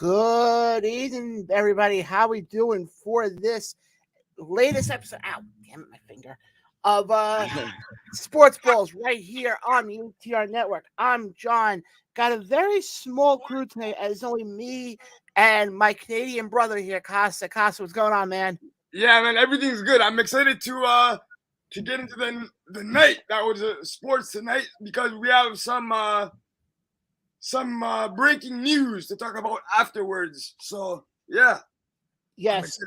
Good evening, everybody. How we doing for this latest episode? Ow, damn it, my finger. Of Sports Ballz right here on the UTR Network. I'm John. Got a very small crew tonight, as only me and my Canadian brother here, Casa. Casa, what's going on, man? Yeah, man, everything's good. I'm excited to get into the night that was sports tonight because we have some breaking news to talk about afterwards. So yeah, Yes,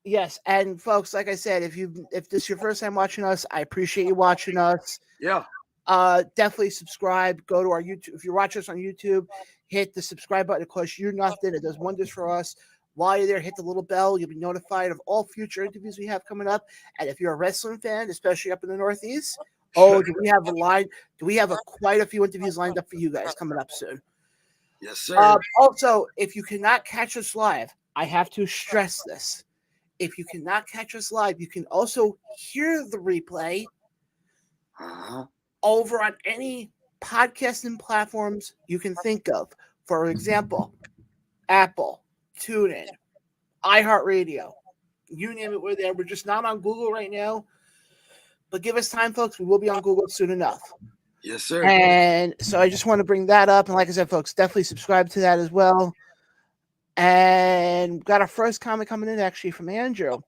yes, and folks, like I said, if this is your first time watching us, I appreciate you watching us. Yeah. Definitely subscribe. Go to our YouTube. If you're watching us on YouTube, hit the subscribe button. It costs you nothing. It does wonders for us. While you're there, hit the little bell. You'll be notified of all future interviews we have coming up. And if you're a wrestling fan, especially up in the Northeast, do we have quite a few interviews lined up for you guys coming up soon? Yes, sir. Also, if you cannot catch us live, I have to stress this. If you cannot catch us live, you can also hear the replay over on any podcasting platforms you can think of. For example, Apple, TuneIn, iHeartRadio, you name it, we're there. We're just not on Google right now, but give us time, folks. We will be on Google soon enough. Yes, sir. And so I just want to bring that up. And like I said, folks, definitely subscribe to that as well. And got our first comment coming in actually from Andrew,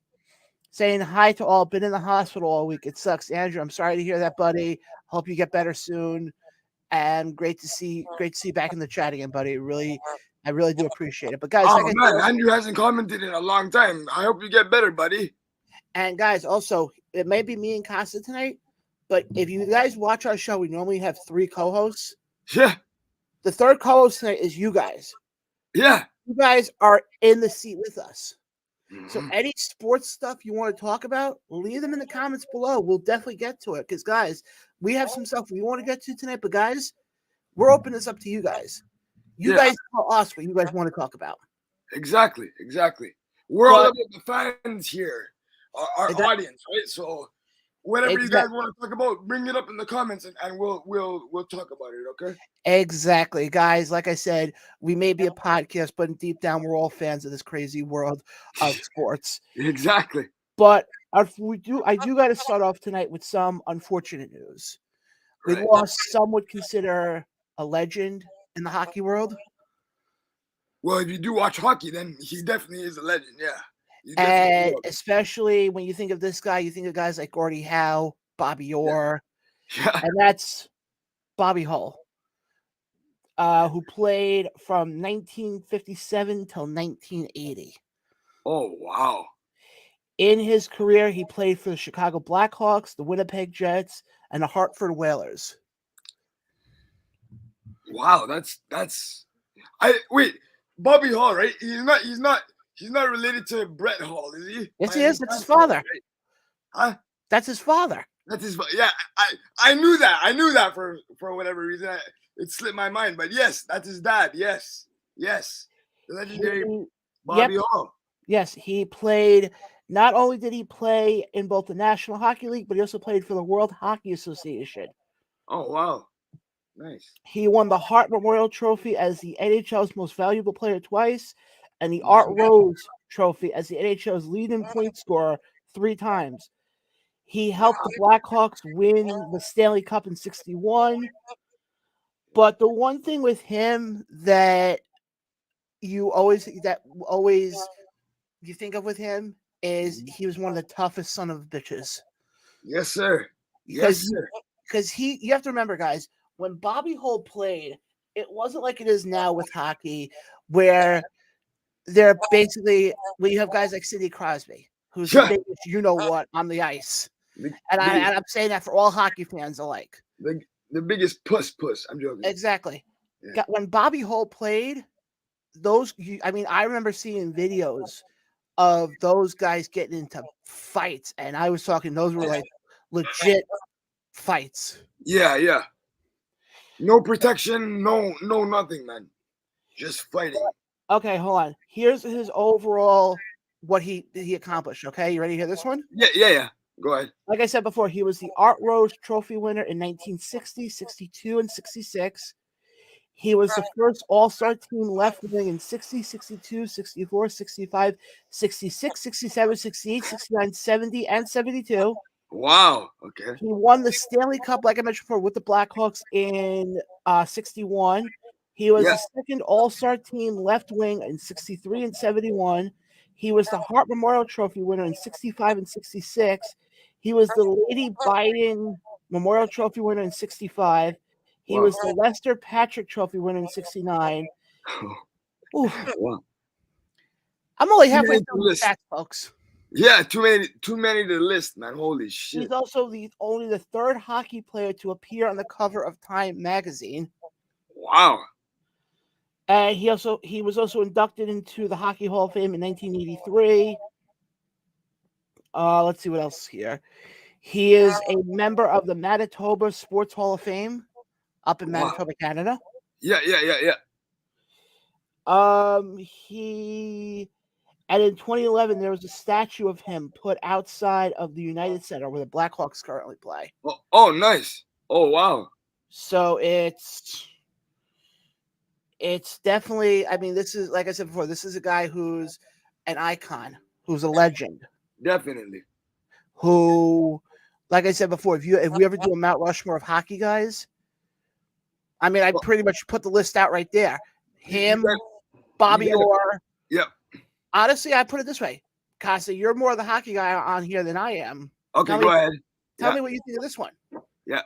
saying hi to all. Been in the hospital all week. It sucks, Andrew. I'm sorry to hear that, buddy. Hope you get better soon. And great to see you back in the chat again, buddy. I really do appreciate it. But guys, Andrew hasn't commented in a long time. I hope you get better, buddy. And guys, also, it may be me and Costa tonight, but if you guys watch our show, we normally have 3 co-hosts. Yeah. The third co-host tonight is you guys. Yeah. You guys are in the seat with us. Mm-hmm. So any sports stuff you want to talk about, leave them in the comments below. We'll definitely get to it because, guys, we have some stuff we want to get to tonight. But, guys, we're opening this up to you guys. You guys tell us what you guys want to talk about. Exactly. We're all about the fans here, our audience, right? So whatever you guys want to talk about, bring it up in the comments, and we'll talk about it, okay? Exactly, guys. Like I said, we may be a podcast, but deep down, we're all fans of this crazy world of sports. Exactly. But I do got to start off tonight with some unfortunate news. We lost some would consider a legend in the hockey world. Well, if you do watch hockey, then he definitely is a legend, yeah. And especially when you think of this guy, you think of guys like Gordie Howe, Bobby Orr, and that's Bobby Hull, who played from 1957 till 1980. Oh, wow. In his career, he played for the Chicago Blackhawks, the Winnipeg Jets, and the Hartford Whalers. Wow, wait, Bobby Hull, right? He's not related to Brett Hull, is he? Yes, he is. That's his father. Right? Huh? That's his father. That's his father. Yeah, I knew that for whatever reason. It slipped my mind, but yes, that's his dad. Yes. The legendary Bobby Hull. Yes, he played. Not only did he play in both the National Hockey League, but he also played for the World Hockey Association. Oh, wow. Nice. He won the Hart Memorial Trophy as the NHL's most valuable player twice, and the Art Rose Trophy as the NHL's leading point scorer 3 times. He helped the Blackhawks win the Stanley Cup in '61. But the one thing with him that you always you think of with him is he was one of the toughest son of bitches. Yes, sir. Because you have to remember, guys, when Bobby Hull played, it wasn't like it is now with hockey, where they're basically you have guys like Sidney Crosby, who's the biggest you-know-what on the ice. And I'm saying that for all hockey fans alike. The biggest puss. I'm joking. Exactly. Yeah. When Bobby Hull played, I remember seeing videos of those guys getting into fights, and I was talking, those were like legit fights. Yeah. No protection, no nothing, man. Just fighting. Okay, hold on. Here's his overall what he accomplished. Okay, you ready to hear this one? Yeah. Go ahead. Like I said before, he was the Art Rose Trophy winner in 1960, 62, and 66. He was the first all-star team left wing in 60, 62, 64, 65, 66, 67, 68, 69, 70, and 72. Wow. Okay. He won the Stanley Cup, like I mentioned before, with the Blackhawks in 61. He was the second all-star team left wing in 63 and 71. He was the Hart Memorial Trophy winner in 65 and 66. He was the Lady Biden Memorial Trophy winner in 65. He was the Lester Patrick Trophy winner in 69. Ooh. Wow. I'm only halfway through the stats, folks. Yeah, too many to list, man. Holy shit. He's also only the third hockey player to appear on the cover of Time magazine. Wow. And he was also inducted into the Hockey Hall of Fame in 1983. Let's see what else here. He is a member of the Manitoba Sports Hall of Fame up in Manitoba, Canada. Yeah. And in 2011, there was a statue of him put outside of the United Center where the Blackhawks currently play. Oh, nice. Oh, wow. So it's definitely, I mean, this is, like I said before, this is a guy who's an icon, who's a legend. Definitely. Who, like I said before, if we ever do a Mount Rushmore of hockey guys, I mean, I pretty much put the list out right there. Him, Bobby Orr. Yep. Honestly, I put it this way. Casa, you're more the hockey guy on here than I am. Okay, go ahead. Tell me what you think of this one. Yeah.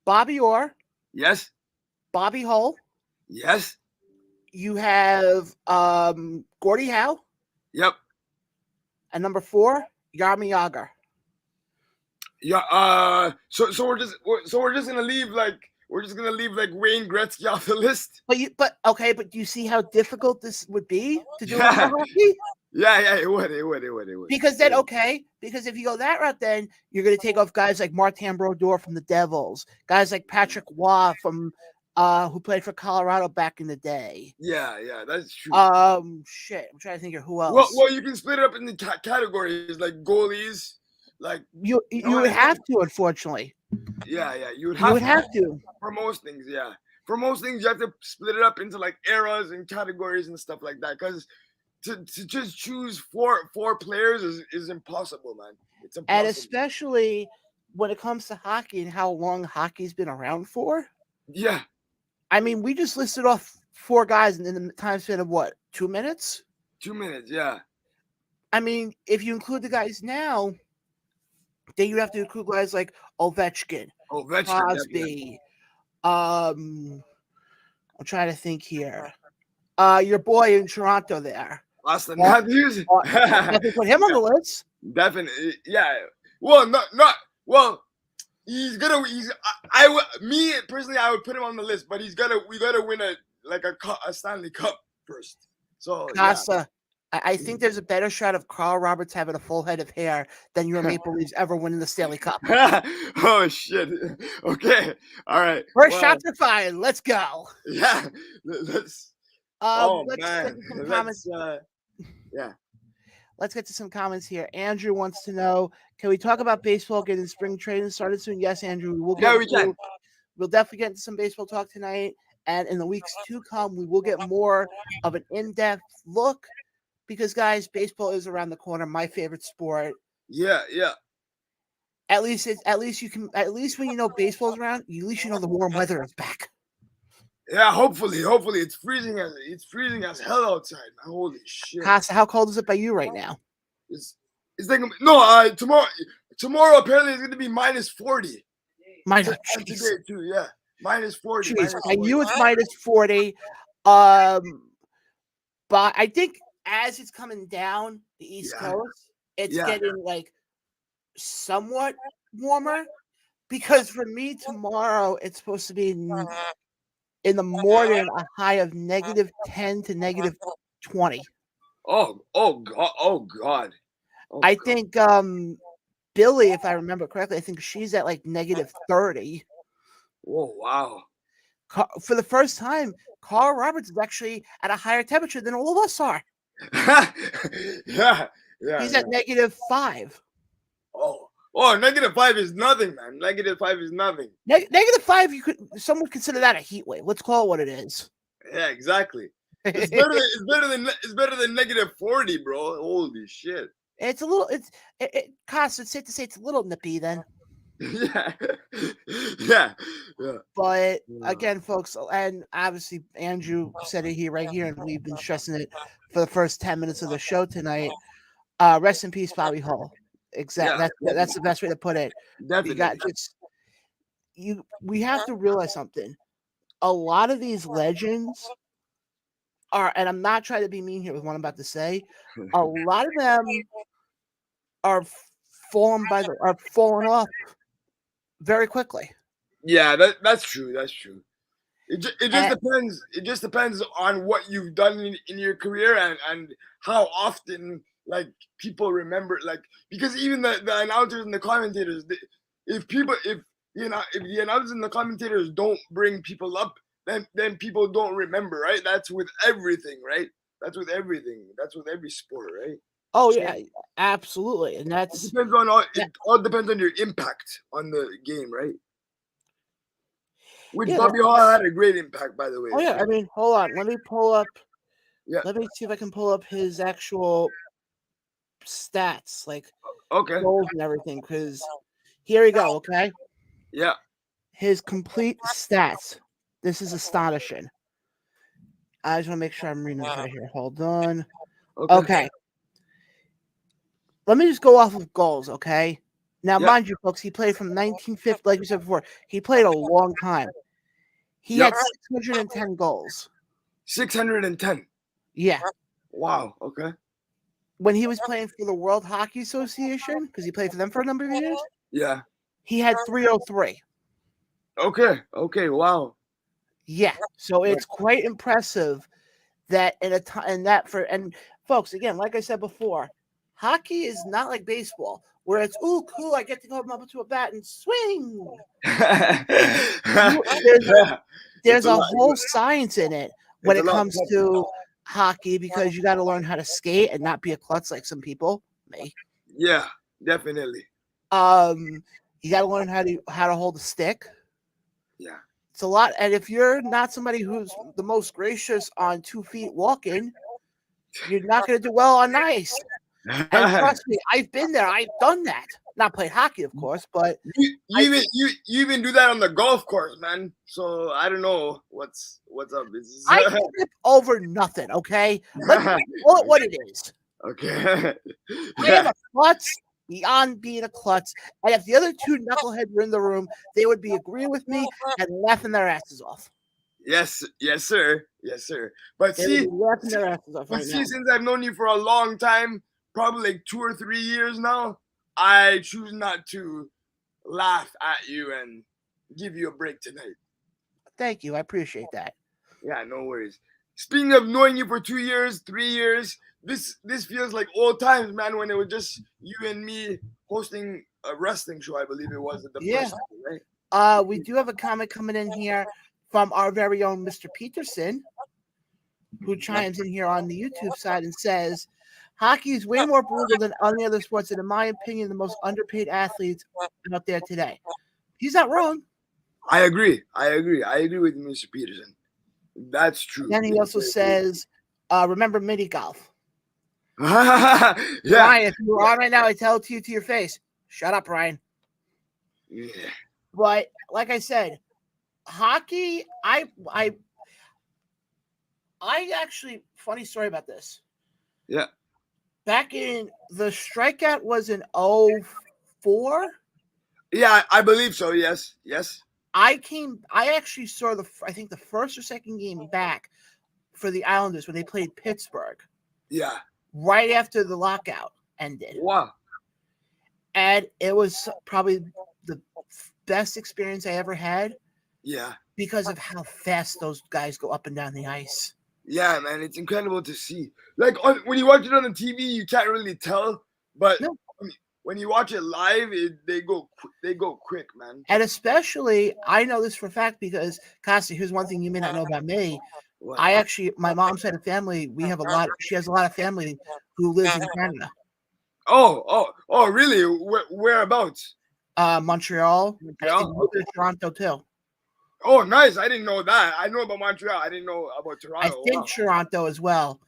Bobby Orr. Yes. Bobby Hull. Yes. You have Gordie Howe. Yep. And number 4, Jaromir Jagr. Yeah. So we're just gonna leave like Wayne Gretzky off the list. But do you see how difficult this would be to do hockey? Yeah, it would. Because because if you go that route, then you're going to take off guys like Martin Brodeur from the Devils, guys like Patrick Waugh from who played for Colorado back in the day. Yeah, that's true. Shit, I'm trying to think of who else. Well, you can split it up into categories like goalies, like you would have to, unfortunately. Yeah, you would have to. For most things, yeah. For most things, you have to split it up into like eras and categories and stuff like that. Because to just choose four players is impossible, man. It's impossible. And especially when it comes to hockey and how long hockey's been around for. Yeah. I mean, we just listed off 4 guys in the time span of what, 2 minutes? 2 minutes, yeah. I mean, if you include the guys now, then you have to include guys like Ovechkin, Crosby. I'm trying to think here. Your boy in Toronto there. Austin Matthews. Definitely put him on the list. Definitely, yeah. Well, well. Me personally, I would put him on the list, but we gotta win a Stanley Cup first. So Casa, yeah. I think there's a better shot of Carl Roberts having a full head of hair than your Maple Leafs ever winning the Stanley Cup. Oh shit! Okay, all right. First shots are fired. Let's go. Yeah, let's. Let's get to some comments. Yeah. Let's get to some comments here. Andrew wants to know, can we talk about baseball getting spring training started soon? Yes, Andrew. We can. We'll definitely get into some baseball talk tonight. And in the weeks to come, we will get more of an in-depth look because, guys, baseball is around the corner. My favorite sport. Yeah. At least when you know baseball's around, at least you know the warm weather is back. Yeah, hopefully it's freezing as hell outside, man. Holy shit! Casa, how cold is it by you right now? It's like tomorrow apparently it's gonna be -40. Today too, yeah. -40. By you it's -40. But I think as it's coming down the East Coast, it's getting like somewhat warmer. Because for me tomorrow it's supposed to be in the morning a high of -10 to -20. Oh God. I think Billy, if I remember correctly, I think she's at like -30. Oh wow. For the first time, Carl Roberts is actually at a higher temperature than all of us are. Yeah. He's at -5. Oh, Oh, -5 is nothing, man. -5 is nothing. -5, some would consider that a heat wave. Let's call it what it is. Yeah, exactly. It's better than -40, bro. Holy shit. It's a little. Cost. It's safe to say it's a little nippy then. Yeah. Yeah. But again, folks, and obviously Andrew said it here, right here, and we've been stressing it for the first 10 minutes of the show tonight. Rest in peace, Bobby Hull. Exactly. That's the best way to put it. Definitely. We have to realize something. A lot of these legends are, and I'm not trying to be mean here with what I'm about to say, a lot of them are falling off very quickly. Yeah, that's true. That's true. It just depends. It just depends on what you've done in your career and how often like people remember, like, because even the announcers and the commentators, if the announcers and the commentators don't bring people up, then people don't remember, right? That's with everything, right? That's with everything. That's with every sport, right? Oh yeah, absolutely, and it all depends on your impact on the game, right? Which Yeah, Bobby Hall had a great impact, by the way. Oh yeah, I mean, hold on. Let me pull up. Yeah. Let me see if I can pull up his actual stats, like Okay. goals and everything. Because here we go. Okay. Yeah. His complete stats. This is astonishing. I just want to make sure I'm reading this right here. Hold on. Okay. Let me just go off of goals. Okay. Now, mind you, folks, he played from 1950, like we said before. He played a long time. He had 610 goals. 610. Yeah. Wow. Okay. When he was playing for the World Hockey Association, because he played for them for a number of years. Yeah. He had 303. Okay. Wow. Yeah. So it's quite impressive that and folks, again, like I said before, hockey is not like baseball where it's cool, I get to come up to a bat and swing. There's a whole science in it when it comes to hockey, because you got to learn how to skate and not be a klutz like some people may. Yeah, definitely. You got to learn how to hold a stick. Yeah. It's a lot, and if you're not somebody who's the most gracious on 2 feet walking, you're not going to do well on ice. And trust me, I've been there. I've done that. Not played hockey, of course, but you even do that on the golf course, man. So I don't know what's up. I trip over nothing. Okay, let's call it what it is. Okay. I am a klutz beyond being a klutz, and if the other two knuckleheads were in the room, they would be agreeing with me and laughing their asses off. Yes, sir. But see, since I've known you for a long time, probably like 2 or 3 years now, I choose not to laugh at you and give you a break tonight. Thank you. I appreciate that. Yeah, no worries. Speaking of knowing you for 2 years, 3 years, this feels like old times, man, when it was just you and me hosting a wrestling show, I believe it was at the first time, right? We do have a comment coming in here from our very own Mr. Peterson, who chimes in here on the YouTube side and says, hockey is way more brutal than any other sports, and in my opinion, the most underpaid athletes out there today. He's not wrong. I agree with Mr. Peterson. That's true. Then he also says, remember mini golf. Yeah. Ryan, if you're on right now, I tell it to you to your face. Shut up, Ryan. Yeah. But like I said, hockey, I actually, funny story about this. Yeah. Back in the strikeout was in 2004. Yeah, I believe so. Yes. I actually saw the first or second game back for the Islanders when they played Pittsburgh. Yeah. Right after the lockout ended. Wow. And it was probably the best experience I ever had. Yeah. Because of how fast those guys go up and down the ice. Yeah, man, it's incredible to see. Like when you watch it on the TV, you can't really tell, but when you watch it live, they go quick, man. And especially, I know this for a fact because, Costa, here's one thing you may not know about me. What? My mom's side of family, she has a lot of family who lives in Canada. Oh, really? Whereabouts? Montreal. I think Montreal? Okay. Toronto too. Oh, nice. I didn't know that. I know about Montreal. I didn't know about I Toronto. think Wow. Toronto as well.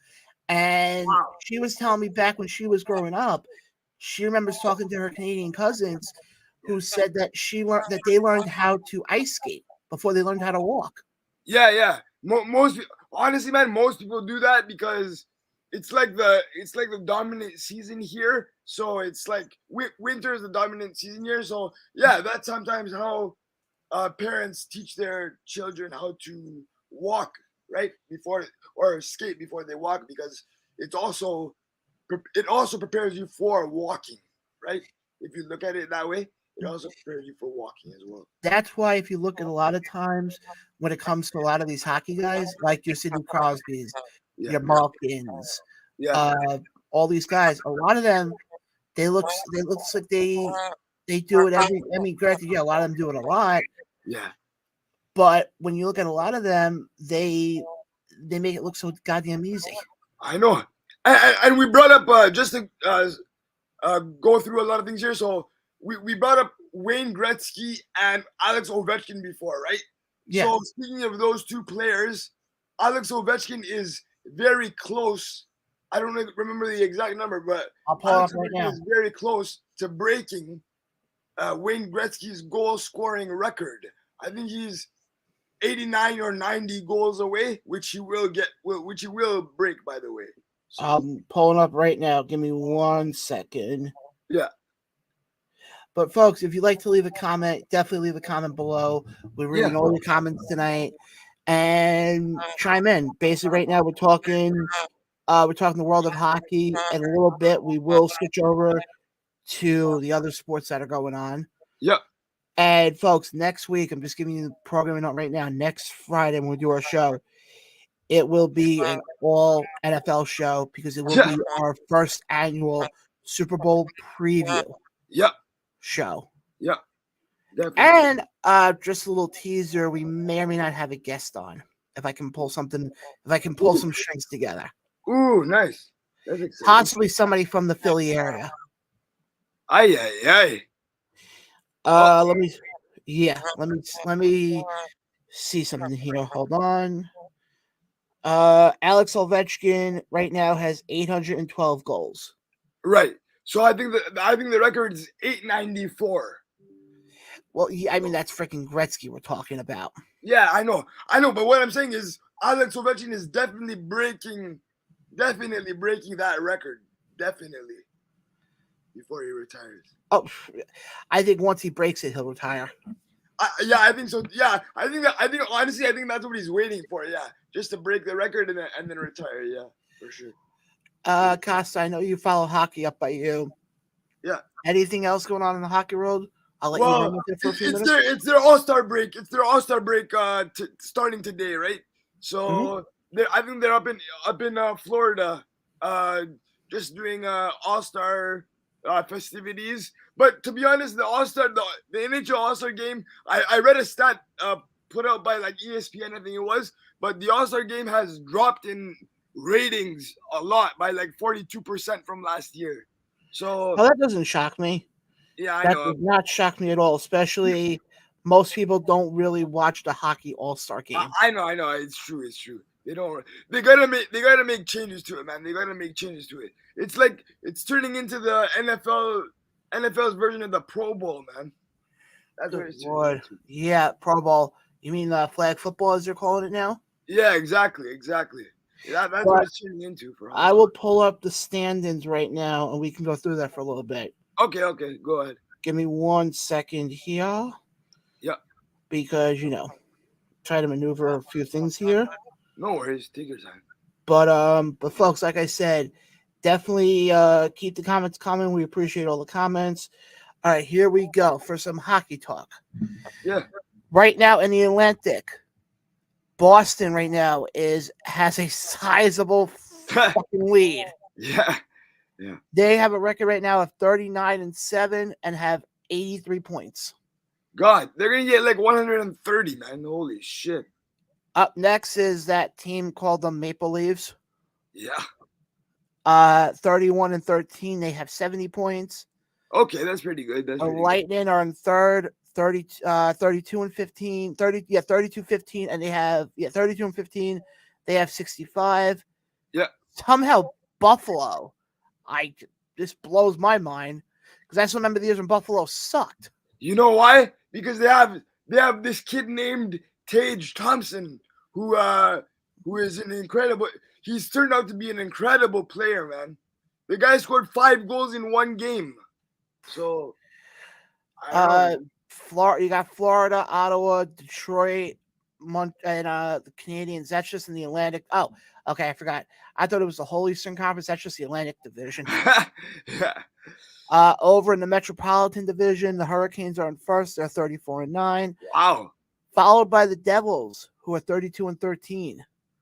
And Wow. she was telling me back when she was growing up, she remembers talking to her Canadian cousins who said that they learned how to ice skate before they learned how to walk. Yeah. Honestly, man, most people do that because it's like the dominant season here. So it's like winter is the dominant season here. So yeah, that's sometimes how parents teach their children how to walk right before or skate before they walk because it also prepares you for walking, right? If you look at it that way, it also prepares you for walking as well. That's why if you look at a lot of times when it comes to a lot of these hockey guys, like your Sidney Crosbys, Yeah, your Malkins, yeah, all these guys, a lot of them they looks like they do it every. I mean, granted, yeah, a lot of them do it a lot, yeah. but when you look at a lot of them, they make it look so goddamn easy. I know, and we brought up just to go through a lot of things here. So we brought up Wayne Gretzky and Alex Ovechkin before, right? Yeah. So speaking of those two players, Alex Ovechkin is very close. I don't remember the exact number, but I'll pull Alex up right Ovechkin now. is very close to breaking Wayne Gretzky's goal scoring record. I think he's 89 or 90 goals away, which he will break, by the way. So, I'm pulling up right now. Give me 1 second. yeah. But folks, if you'd like to leave a comment, definitely leave a comment below. We're reading all your comments tonight and chime in. Basically, right now we're talking the world of hockey, and a little bit we will switch over to the other sports that are going on. Yep. And folks, next week, I'm just giving you the programming out right now. Next Friday, when we do our show, it will be an all NFL show because it will be our first annual Super Bowl preview show. Yep. Definitely. And just a little teaser, we may or may not have a guest on if I can pull some strings together. Ooh, nice. That's exciting. Possibly somebody from the Philly area. Aye. Let me see something here. Hold on. Alex Ovechkin right now has 812 goals. Right. So I think the record is 894. Well, I mean that's freaking Gretzky we're talking about. Yeah, I know. But what I'm saying is Alex Ovechkin is definitely breaking that record. Definitely. Before he retires. Oh, I think once he breaks it, he'll retire. Yeah, I think so. Yeah, I think honestly, I think that's what he's waiting for. Yeah, just to break the record and then retire. Yeah, for sure. Costa, I know you follow hockey up by you. Yeah. Anything else going on in the hockey world? I'll let you run with it for a few minutes. It's their All-Star break. It's their All-Star break starting today, right? So I think they're up in Florida, just doing All-Star festivities. But to be honest, the NHL All-Star game, I read a stat put out by like ESPN, I think it was, but the All-Star game has dropped in ratings a lot by like 42% from last year. So that doesn't shock me. Yeah, I that know. does not shock me at all. Especially most people don't really watch the hockey All-Star game. I know. It's true. They don't. They gotta make changes to it, man. They gotta make changes to it. It's like it's turning into the NFL's version of the Pro Bowl, man. That's what it's turning into. Yeah, Pro Bowl. You mean flag football, as they're calling it now? Yeah, exactly. That's what it's turning into. I will pull up the stand-ins right now, and we can go through that for a little bit. Okay, go ahead. Give me 1 second here. Yeah. Because try to maneuver a few things here. No worries, take your time. But folks, like I said, definitely keep the comments coming. We appreciate all the comments. All right, here we go for some hockey talk. Yeah. Right now in the Atlantic, Boston right now has a sizable fucking lead. Yeah. They have a record right now of 39-7 and have 83 points. God, they're gonna get like 130, man. Holy shit. Up next is that team called the Maple Leafs. Yeah. 31-13. They have 70 points. Okay, that's pretty good. The Lightning are in third, 32-15. 32-15, and they have 32-15. They have 65. Yeah. Somehow Buffalo, this blows my mind because I still remember the years when Buffalo sucked. You know why? Because they have this kid named Tage Thompson who is an incredible. He's turned out to be an incredible player, man. The guy scored 5 goals in one game. So, You got Florida, Ottawa, Detroit, and the Canadians. That's just in the Atlantic. Oh, okay, I forgot. I thought it was the whole Eastern Conference. That's just the Atlantic Division. Yeah. Over in the Metropolitan Division, the Hurricanes are in first. They're 34-9. Wow. Followed by the Devils, who are 32-13.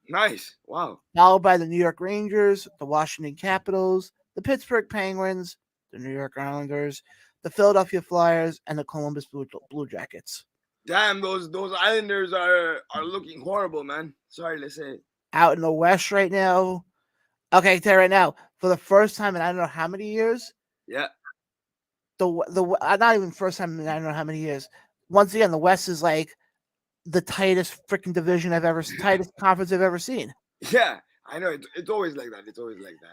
Nice. Wow. Followed by the New York Rangers, the Washington Capitals, the Pittsburgh Penguins, the New York Islanders, the Philadelphia Flyers, and the Columbus Blue Jackets. Damn, those Islanders are looking horrible, man. Sorry to say. Out in the West right now. Okay, I tell you right now, for the first time in I don't know how many years. Yeah. The not even first time in I don't know how many years. Once again, the West is like the tightest freaking division tightest conference I've ever seen. Yeah, I know. It's always like that.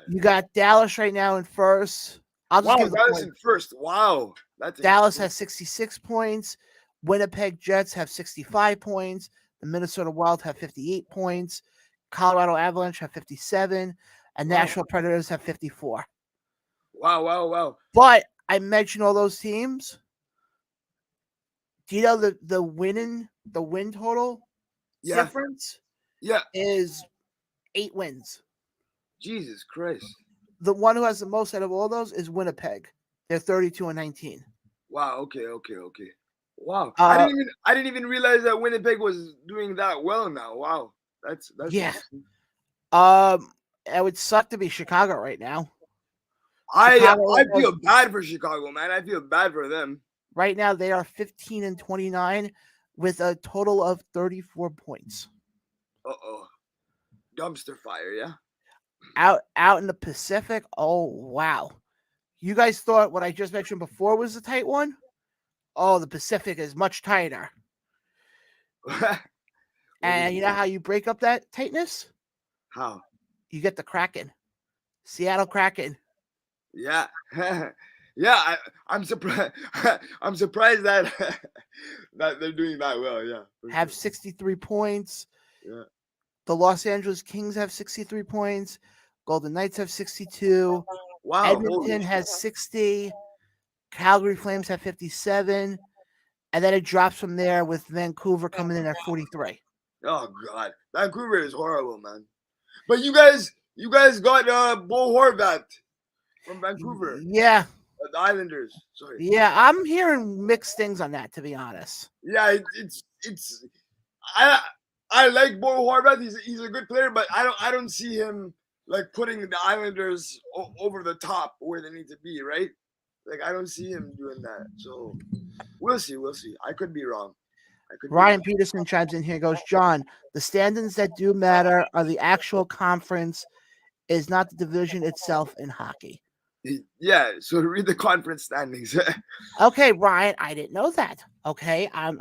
You got Dallas right now in first. Dallas in first. Wow. Dallas has 66 points. Winnipeg Jets have 65 points. The Minnesota Wild have 58 points. Colorado Avalanche have 57. And Nashville Predators have 54. Wow. But I mentioned all those teams. Do you know the win total difference? Yeah. Is 8 wins. Jesus Christ. The one who has the most out of all those is Winnipeg. They're 32-19. Wow. Okay. Wow. I didn't even realize that Winnipeg was doing that well now. Wow. That's yeah. It would suck to be Chicago right now. I feel bad for Chicago, man. I feel bad for them. Right now, they are 15-29 with a total of 34 points. Dumpster fire, yeah. Out in the Pacific. Oh wow! You guys thought what I just mentioned before was a tight one? Oh, the Pacific is much tighter. And you know how you break up that tightness? How? You get the Kraken, Seattle Kraken. Yeah. Yeah, I'm surprised. I'm surprised that that they're doing that well. Yeah, have 63 points. Yeah. The Los Angeles Kings have 63 points. Golden Knights have 62. Wow. Edmonton has 60. Calgary Flames have 57. And then it drops from there with Vancouver coming in at 43. Oh God, Vancouver is horrible, man. But you guys got Bo Horvat from Vancouver. Yeah. The Islanders. Sorry. Yeah, I'm hearing mixed things on that, to be honest. Yeah, it's I like Bo Horvat. He's a good player, but I don't see him like putting the Islanders over the top where they need to be, right? Like I don't see him doing that. So we'll see. I could be wrong. Ryan Peterson chimes in here, goes, John, the standings that do matter are the actual conference, is not the division itself in hockey. Yeah, so read the conference standings. Okay, Ryan, I didn't know that. Okay, I'm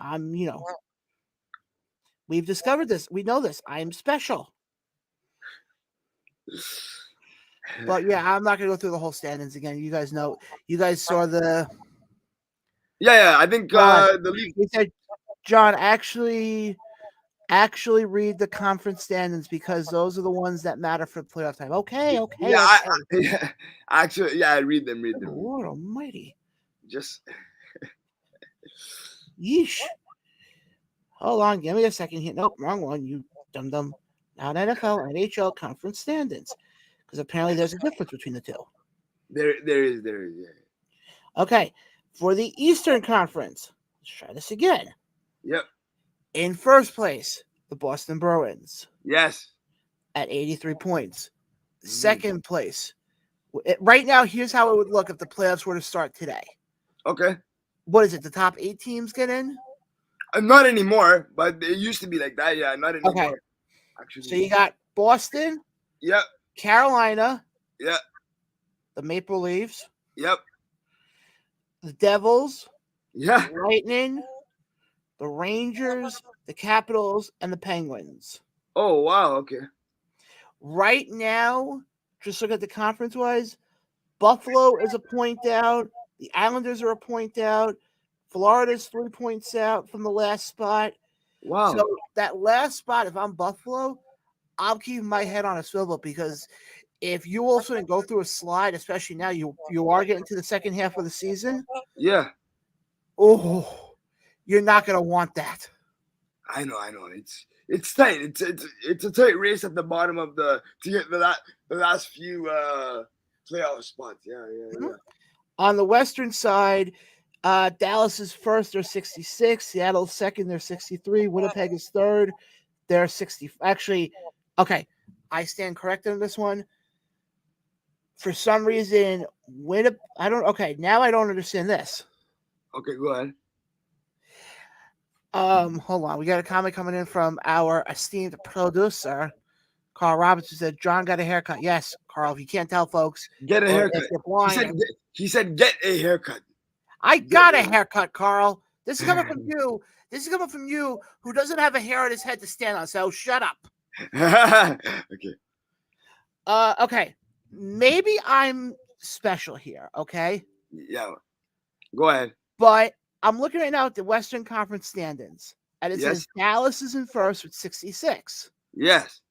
we've discovered this. We know this. I am special. But yeah, I'm not gonna go through the whole standings again. You guys know. You guys saw the. Yeah. I think the league. He said, John, actually read the conference standings because those are the ones that matter for playoff time. Okay. Yeah, actually, read them. Oh, Lord Almighty! Just. Yeesh. Hold on, give me a second here. Nope, wrong one. You dum-dum. Not NFL, NHL conference standings. Because apparently there's a difference between the two. There is, yeah. Okay, for the Eastern Conference, let's try this again. Yep. In first place, the Boston Bruins. Yes. At 83 points. Second place. Right now, here's how it would look if the playoffs were to start today. Okay. What is it? The top 8 teams get in? Not anymore, but it used to be like that. Yeah, not anymore. Okay. Actually, so you got Boston. Yep. Carolina, Yeah. the Maple Leafs, Yep. the Devils, Yeah. Lightning, the Rangers, the Capitals, and the Penguins. Oh wow. Okay. Right now, just look at the conference-wise, Buffalo is a point out. The Islanders are a point out. Florida's 3 points out from the last spot. Wow. So that last spot, if I'm Buffalo, I'm keeping my head on a swivel because if you also go through a slide, especially now, you are getting to the second half of the season. Yeah. Oh, you're not going to want that. I know. It's tight. It's a tight race at the bottom of to get the last few playoff spots. Yeah. Mm-hmm. On the Western side, Dallas is first, they're 66. Seattle's second, they're 63. Winnipeg is third, they're 60. Actually, okay, I stand corrected on this one. For some reason, Winnipeg, now I don't understand this. Okay, go ahead. Hold on. We got a comment coming in from our esteemed producer, Carl Robinson, said, John got a haircut. Yes, Carl, if you can't tell, folks. Get a haircut. He said get a haircut. I got a haircut, Carl. This is coming from you. This is coming from you who doesn't have a hair on his head to stand on, so shut up. Okay. Okay. Maybe I'm special here, okay? Yeah. Go ahead. But I'm looking right now at the Western Conference standings, and it says Dallas is in first with 66. Yes.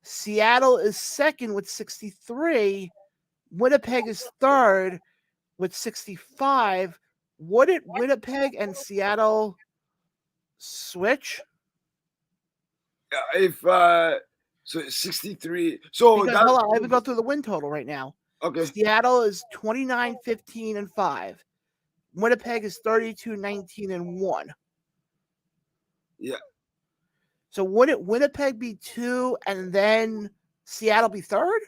Seattle is second with 63. Winnipeg is third with 65. Wouldn't Winnipeg and Seattle switch? If so 63. So because, hold on, I haven't gone through the win total right now. Okay. Seattle is 29, 15, and 5. Winnipeg is 32, 19, and 1. Yeah. So wouldn't Winnipeg be 2 and then Seattle be third?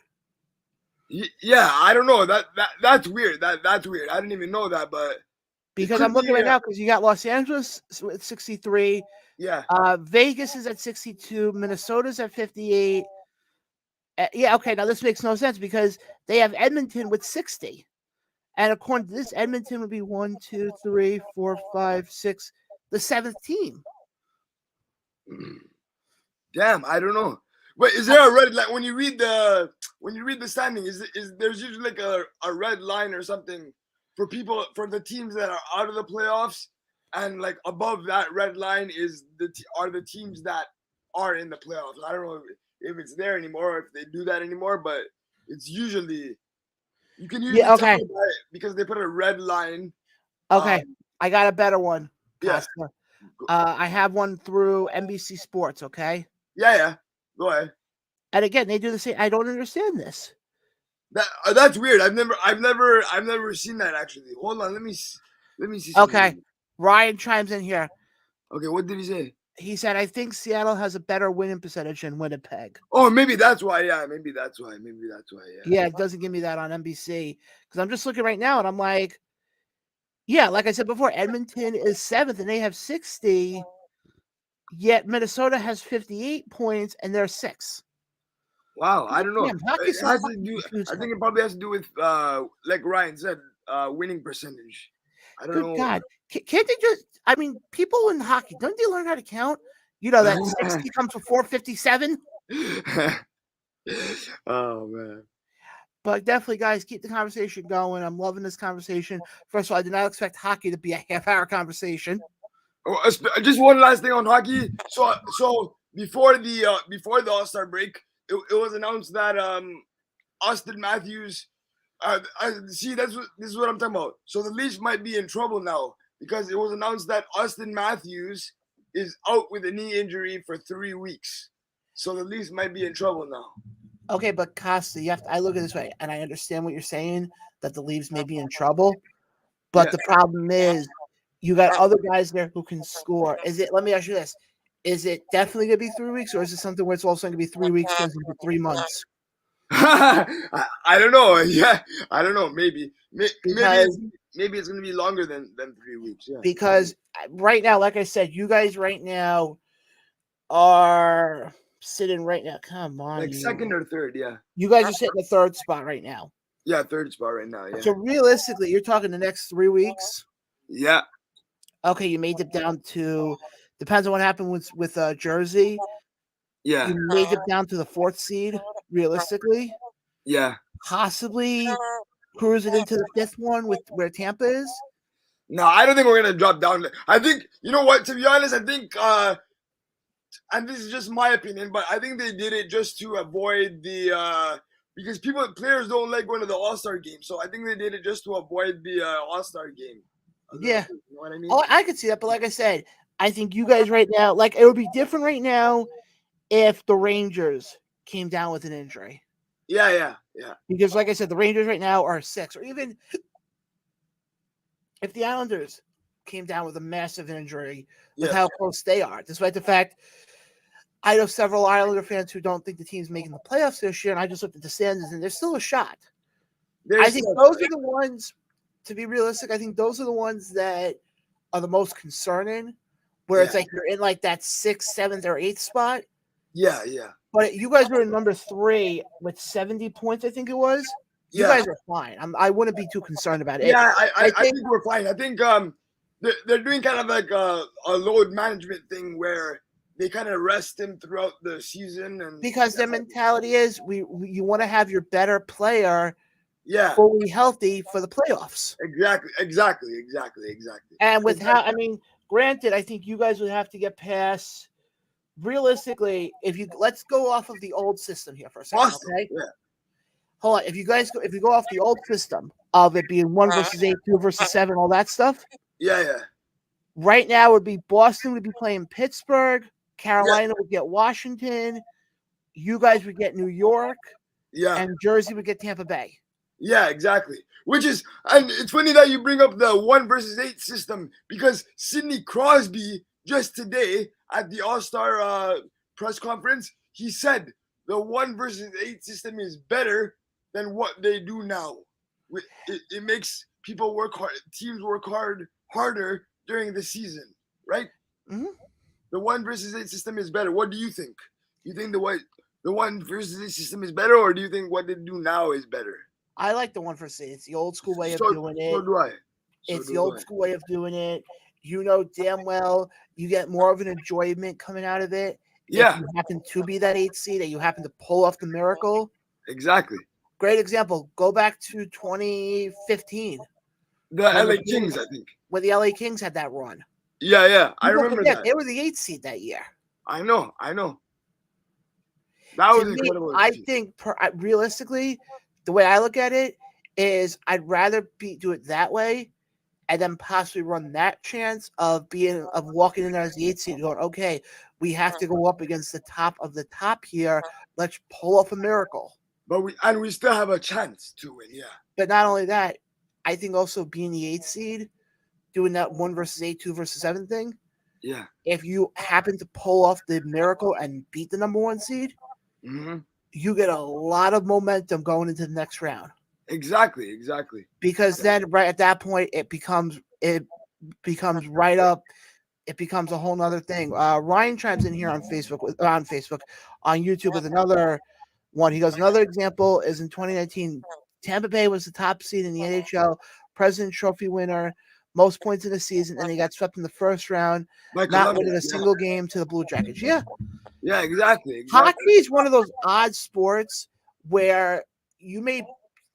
Yeah, I don't know. That's weird. That's weird. I didn't even know that, but because I'm looking right now because you got Los Angeles at 63. Yeah. Vegas is at 62. Minnesota's at 58. Yeah, okay. Now this makes no sense because they have Edmonton with 60. And according to this, Edmonton would be 1, 2, 3, 4, 5, 6, the 7th team. Damn, I don't know. But is there a red line when you read the standing? Is there's usually like a red line or something for the teams that are out of the playoffs, and like above that red line are the teams that are in the playoffs. I don't know if it's there anymore or if they do that anymore, but it's usually you can usually tell by it because they put a red line. Okay, I got a better one. Yeah. I have one through NBC Sports. Okay. Yeah. Go ahead. And again, they do the same. I don't understand this. That's weird. I've never seen that actually. Hold on, let me see. Okay, Ryan chimes in here. Okay, what did he say? He said, "I think Seattle has a better winning percentage than Winnipeg." Oh, maybe that's why. Yeah, maybe that's why. Yeah. Yeah, it doesn't give me that on NBC because I'm just looking right now and I'm like, yeah, like I said before, Edmonton is 7th and they have 60. Yet Minnesota has 58 points and they're 6th. Wow, I don't know. I think it probably has to do with, like Ryan said, winning percentage. I don't know. Good God. Can't they just, I mean, people in hockey, don't they learn how to count? You know, that 60 comes from 457. Oh, man. But definitely, guys, keep the conversation going. I'm loving this conversation. First of all, I did not expect hockey to be a half-hour conversation. Oh, just one last thing on hockey. So before the All-Star break, it was announced that Austin Matthews. This is what I'm talking about. So the Leafs might be in trouble now because it was announced that Austin Matthews is out with a knee injury for 3 weeks. So the Leafs might be in trouble now. Okay, but Costa, I look at it this way, and I understand what you're saying, that the Leafs may be in trouble. But the problem is you got other guys there who can score. Let me ask you this. Is it definitely going to be 3 weeks, or is it something where it's also going to be 3 weeks turns into 3 months? I don't know. Yeah, I don't know. Maybe it's going to be longer than 3 weeks. Yeah. Because right now, like I said, you guys right now are sitting right now. Come on, Like second or third, yeah. You guys are sitting the third spot right now. Yeah, third spot right now, yeah. So realistically, you're talking the next 3 weeks. Yeah. Okay, you made it down to, depends on what happened with Jersey. Yeah. You made it down to the 4th seed, realistically. Yeah. Possibly cruising into the 5th one with where Tampa is. No, I don't think we're gonna drop down. I think, you know what, to be honest, I think and this is just my opinion, but I think they did it just to avoid the because players don't like going to the All-Star game. So I think they did it just to avoid the All-Star game. Yeah. You know what I mean? Oh, I could see that, but like I said, I think you guys right now, like it would be different right now if the Rangers came down with an injury. Yeah. Because like I said, the Rangers right now are 6, or even if the Islanders came down with a massive injury with how close they are, despite the fact I know several Islander fans who don't think the team's making the playoffs this year, and I just looked at the standings, and there's still a shot. I think those are the ones, to be realistic, I think those are the ones that are the most concerning, where it's like you're in like that 6th, 7th, or 8th spot. Yeah. But you guys were in number 3 with 70 points, I think it was. You guys are fine. I wouldn't be too concerned about it. Yeah, I think we're fine. I think they're doing kind of like a load management thing where they kind of rest him throughout the season, and because their mentality is you want to have your better player fully healthy for the playoffs. Exactly. And with granted, I think you guys would have to get past, realistically, let's go off of the old system here for a second. Awesome. Okay? Yeah. Hold on. If you go off the old system of it being 1 versus 8, 2 versus 7, all that stuff. Yeah. Right now would be Boston would be playing Pittsburgh, Carolina would get Washington, you guys would get New York, and Jersey would get Tampa Bay. Yeah, exactly. And it's funny that you bring up the 1 versus 8 system, because Sidney Crosby just today at the All-Star press conference, he said the 1 versus 8 system is better than what they do now. It makes people work hard, teams work harder during the season, right? Mm-hmm. The 1 versus 8 system is better. What do you think? You think the 1 versus 8 system is better, or do you think what they do now is better? I like the 1 versus 8. It's the old school way of doing it. So do I. It's the old school way of doing it. You know damn well you get more of an enjoyment coming out of it. Yeah. If you happen to be that 8th seed and you happen to pull off the miracle. Exactly. Great example. Go back to 2015. The LA Kings, I think. When the LA Kings had that run. Yeah. I remember that. They were the 8th seed that year. I know. That was incredible. I think, realistically, the way I look at it is I'd rather do it that way and then possibly run that chance of walking in there as the 8th seed and going, okay, we have to go up against the top of the top here. Let's pull off a miracle. But we still have a chance to win, yeah. But not only that, I think also being the 8th seed, doing that 1 versus 8, 2 versus 7 thing. Yeah. If you happen to pull off the miracle and beat the number 1 seed, you get a lot of momentum going into the next round. Exactly. Because then right at that point it becomes right up. It becomes a whole nother thing. Ryan chimes in here on YouTube with another one. He goes, another example is in 2019, Tampa Bay was the top seed in the NHL, President's Trophy winner, most points in the season, and they got swept in the first round, not winning a single game to the Blue Jackets. Yeah, exactly. Hockey is one of those odd sports where you may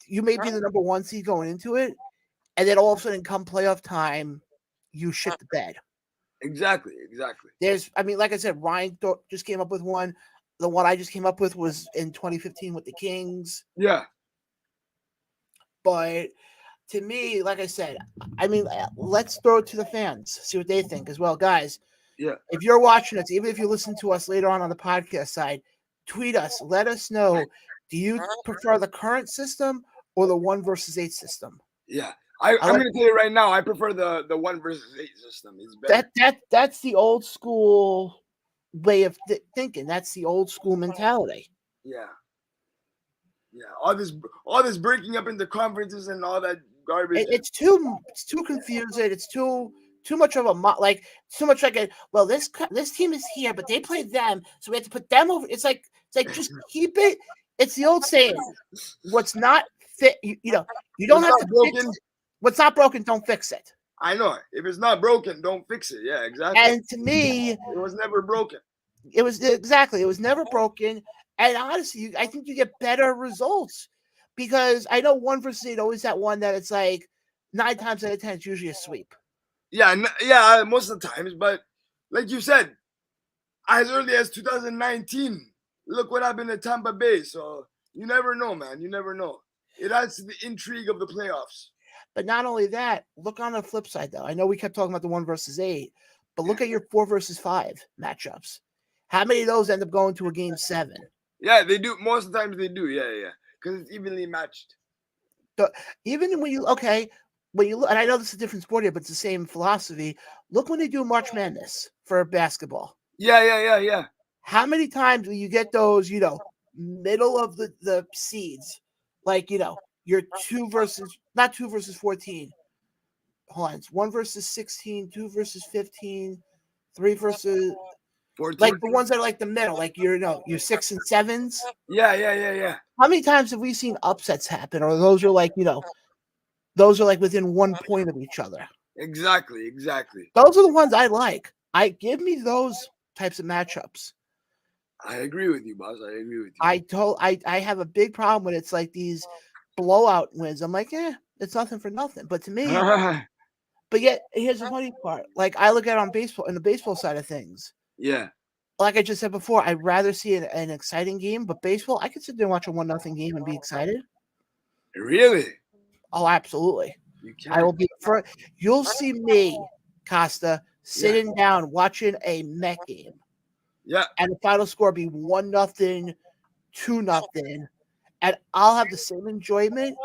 be the number 1 seed going into it, and then all of a sudden come playoff time, you shit the bed. Exactly. Like I said, Ryan just came up with one. The one I just came up with was in 2015 with the Kings. Yeah. But to me, like I said, let's throw it to the fans, see what they think as well. Guys, if you're watching us, even if you listen to us later on the podcast side, tweet us. Let us know, do you prefer the current system or the 1 versus 8 system? Yeah. I'm going to tell you right now, I prefer the 1 versus 8 system. It's better. That's the old school way of thinking. That's the old school mentality. Yeah. All this breaking up into conferences and all that garbage. It's too confusing. It's too too much of a like too much like a well this team is here but they played them so we have to put them over. It's like just keep it. It's the old saying, what's not fit, you know, you don't have to fix it. What's not broken, don't fix it. I know. If it's not broken, don't fix it. Yeah, exactly. And to me, it was never broken. It was never broken. And honestly, I think you get better results because I know 1 versus 8 always that one that it's like 9 times out of 10 it's usually a sweep. Yeah, most of the times. But like you said, as early as 2019, look what happened at Tampa Bay. So you never know, man. You never know. It adds to the intrigue of the playoffs. But not only that, look on the flip side, though. I know we kept talking about the 1 versus 8, but look at your 4 versus 5 matchups. How many of those end up going to a game 7? Yeah, they do. Most of the times they do. Yeah. Because it's evenly matched. So even when you look, and I know this is a different sport here, but it's the same philosophy. Look when they do March Madness for basketball. Yeah. How many times will you get those, middle of the seeds? Like, you're 2 versus 14. Hold on. It's 1 versus 16, 2 versus 15, 3 versus 14. Like the ones that are like the middle, like your 6 and 7s. Yeah. How many times have we seen upsets happen? Or those are like, those are like within 1 point of each other. Exactly. Those are the ones I like. Give me those types of matchups. I agree with you, boss. I agree with you. I have a big problem when it's like these blowout wins. I'm like, it's nothing for nothing. But to me, but yet here's the funny part. Like I look at it on baseball, in the baseball side of things. Yeah. Like I just said before, I'd rather see an exciting game, but baseball, I could sit there and watch a 1-0 game and be excited. Really? Oh, absolutely. You can. I will be you'll see me, Costa, sitting down watching a Met game. Yeah. And the final score be 1-0, 2-0, and I'll have the same enjoyment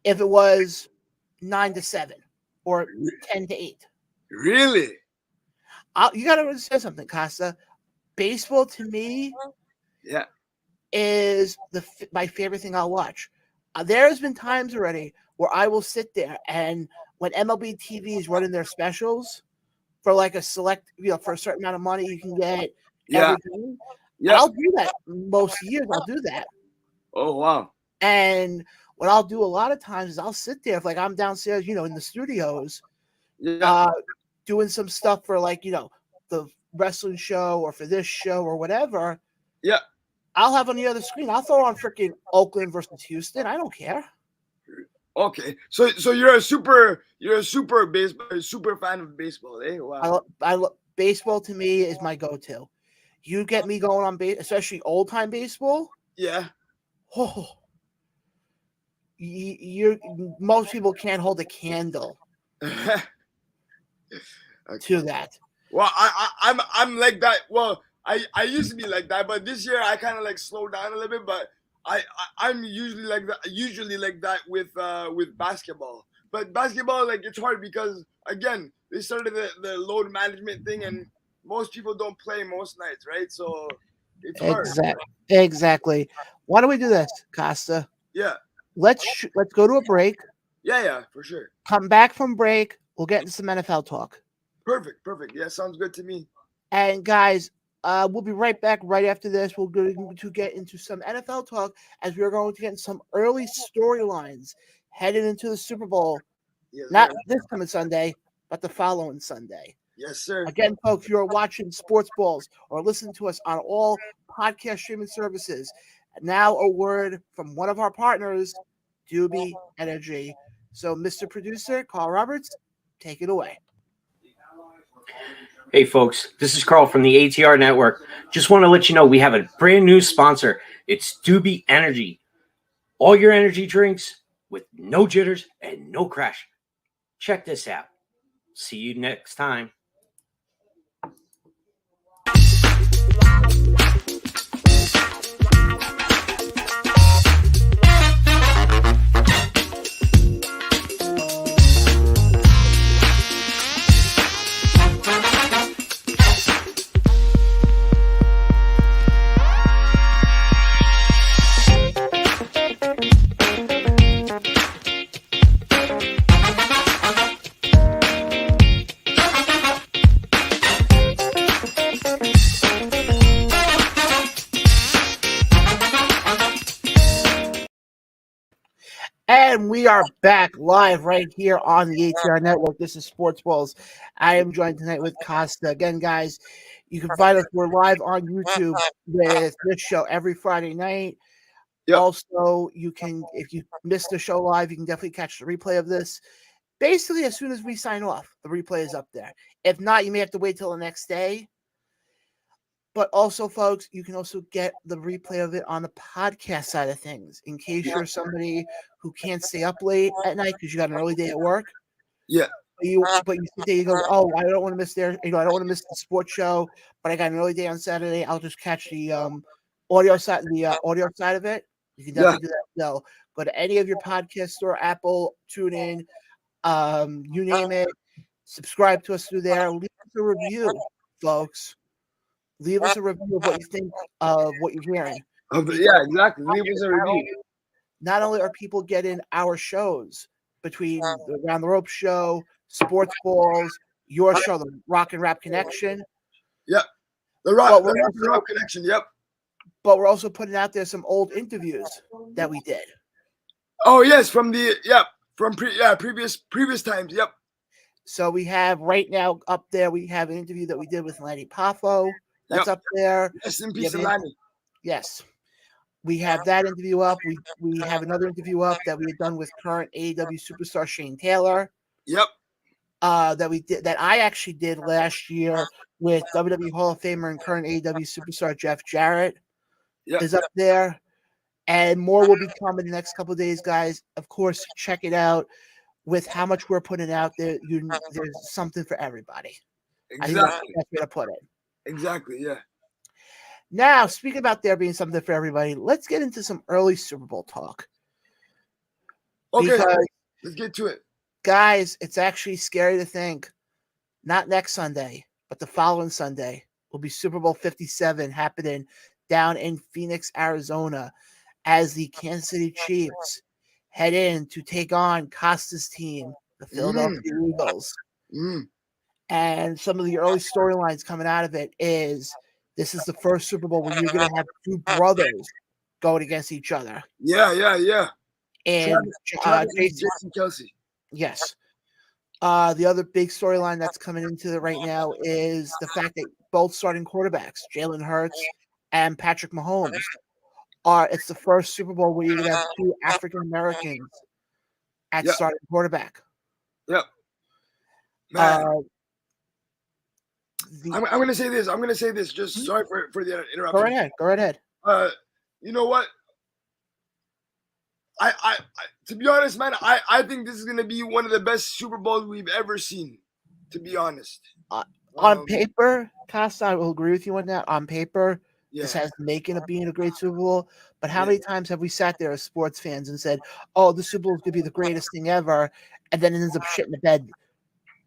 if it was 9-7 or 10-8. Really? You got to understand something, Costa. Baseball to me, is my favorite thing I'll watch. There has been times already where I will sit there and when MLB TV is running their specials for like a select, for a certain amount of money you can get. Yeah. I'll do that most years. I'll do that. Oh, wow. And what I'll do a lot of times is I'll sit there, if like I'm downstairs, in the studios, doing some stuff for like, the wrestling show or for this show or whatever. Yeah. I'll have on the other screen. I'll throw on freaking Oakland versus Houston. I don't care. Okay. So you're a super fan of baseball, eh? Wow. I love baseball. To me is my go-to. You get me going on especially old time baseball. Yeah. Oh, most people can't hold a candle to that. Well, I'm like that. Well, I used to be like that, but this year I kind of like slowed down a little bit. But I'm usually like that with basketball. But basketball, like it's hard because again they started the load management thing, and most people don't play most nights, right? So it's hard. Exactly. Why don't we do this, Costa? Yeah. Let's go to a break. Yeah, for sure. Come back from break. We'll get into some NFL talk. Perfect. Yeah, sounds good to me. And guys, we'll be right back right after this. We're going to get into some NFL talk as we're going to get some early storylines headed into the Super Bowl. Yes, Not this coming Sunday, but the following Sunday. Yes, sir. Again, folks, you are watching Sports Ballz or listening to us on all podcast streaming services. Now a word from one of our partners, Doobie Energy. So, Mr. Producer, Carl Roberts, take it away. Hey, folks, this is Carl from the ATR Network. Just want to let you know we have a brand new sponsor. It's Doobie Energy. All your energy drinks with no jitters and no crash. Check this out. See you next time. And we are back live right here on the ATR Network. This is Sports Ballz. I am joined tonight with Costa. Again, guys, you can find us. We're live on YouTube with this show every Friday night. Yep. Also, you can, if you missed the show live, you can definitely catch the replay of this. Basically, as soon as we sign off, the replay is up there. If not, you may have to wait till the next day. But also, folks, you can also get the replay of it on the podcast side of things in case you're somebody who can't stay up late at night because you got an early day at work. Yeah. But you sit there, you go, oh, I don't want to miss I don't want to miss the sports show, but I got an early day on Saturday. I'll just catch the audio side of it. You can definitely do that. No, go to any of your podcast store, Apple, TuneIn, you name it. Subscribe to us through there. Leave us a review, folks. Leave us a review of what you think of what you're hearing. Yeah, exactly. Leave us a review. Not only are people getting our shows between the Around the Rope show, Sports Ballz, your show, the Rock and Rap Connection. Yep. The Rock and Rap Connection, yep. But we're also putting out there some old interviews that we did. Oh, yes, from previous times, yep. So we have right now up there, we have an interview that we did with Lanny Poffo. That's up there. Rest in peace, Lanny. Yes. We have that interview up. We have another interview up that we had done with current AEW superstar Shane Taylor. Yep. That I actually did last year with WWE Hall of Famer and current AEW superstar Jeff Jarrett. Yep. Is up there. And more will be coming the next couple of days, guys. Of course, check it out. With how much we're putting out there, there's something for everybody. Exactly. I think that's the best way to put it. Exactly, yeah. Now, speaking about there being something for everybody, let's get into some early Super Bowl talk. Okay, because, let's get to it. Guys, it's actually scary to think, not next Sunday, but the following Sunday will be Super Bowl 57 happening down in Phoenix, Arizona, as the Kansas City Chiefs head in to take on Costa's team, the Philadelphia Eagles. And some of the early storylines coming out of it is this is the first Super Bowl where you're going to have two brothers going against each other. Yeah. And Jason Kelsey. Yes. The other big storyline that's coming into it right now is the fact that both starting quarterbacks, Jalen Hurts and Patrick Mahomes, it's the first Super Bowl where you're going to have two African Americans at starting quarterback. Yep. I'm going to say this. Just sorry for the interruption. Go right ahead. You know what? I to be honest, man, I think this is going to be one of the best Super Bowls we've ever seen. To be honest, on paper, Costa, I will agree with you on that. On paper, this has the making of being a great Super Bowl. But how many times have we sat there as sports fans and said, "Oh, the Super Bowl is going to be the greatest thing ever," and then it ends up shitting the bed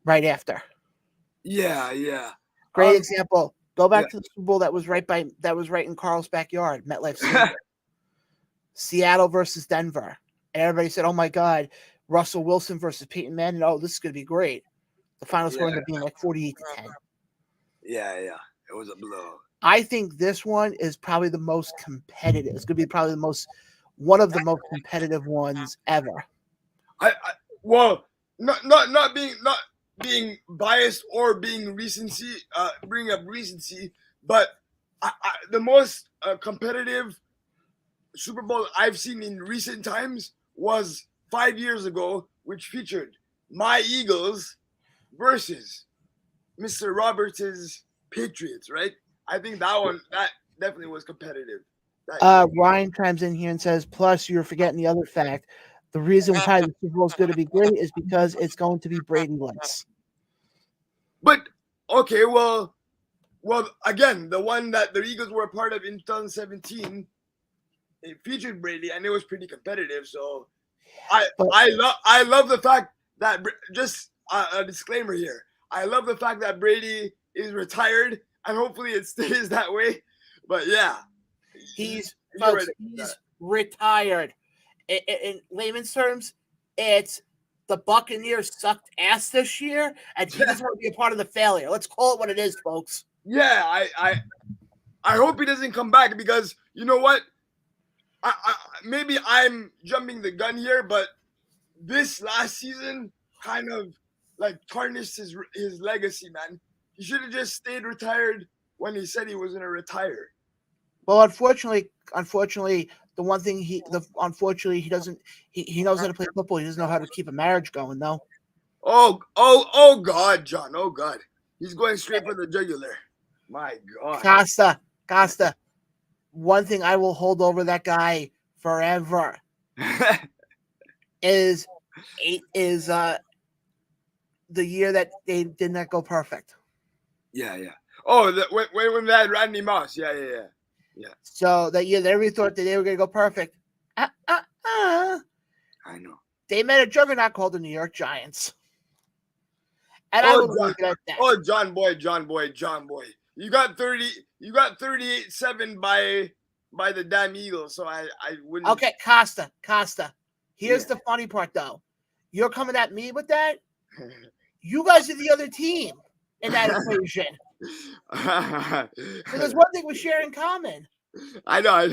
right after? Yeah. Great example. Go back to the Super Bowl that was right in Carl's backyard, MetLife Stadium. Seattle versus Denver. And everybody said, oh my God, Russell Wilson versus Peyton Manning. Oh, this is going to be great. The final score ended up being like 48-10. Yeah. It was a blow. I think this one is probably the most competitive. It's going to be probably one of the most competitive ones ever. Not being biased or being bring up recency, but the most competitive Super Bowl I've seen in recent times was 5 years ago, which featured my Eagles versus Mr. Roberts' Patriots, right? I think that definitely was competitive. Ryan chimes in here and says, plus you're forgetting the other fact. The reason why the Super Bowl is going to be great is because it's going to be Brady-less. But, okay, well, again, the one that the Eagles were a part of in 2017, it featured Brady, and it was pretty competitive. So, I love the fact that, just a disclaimer here, I love the fact that Brady is retired, and hopefully it stays that way. But, yeah. He's retired. In layman's terms, it's the Buccaneers sucked ass this year, and he doesn't want to be a part of the failure. Let's call it what it is, folks. Yeah, I hope he doesn't come back because you know what? maybe I'm jumping the gun here, but this last season kind of like tarnished his legacy, man. He should have just stayed retired when he said he was gonna retire. Well, unfortunately, the one thing he doesn't he knows how to play football. He doesn't know how to keep a marriage going, though. Oh God, John. Oh God. He's going straight for the jugular. My God. Costa. One thing I will hold over that guy forever is the year that they did not go perfect. Yeah. Oh, when they had Randy Moss. Yeah. So that year, they really thought that they were going to go perfect. I know. They met a juggernaut called the New York Giants. And I will leave it at that. Oh, John Boy. You got 38-7 by the damn Eagles, so I wouldn't. Okay, Costa. Here's the funny part, though. You're coming at me with that? You guys are the other team in that equation. So there's one thing we share in common. I know.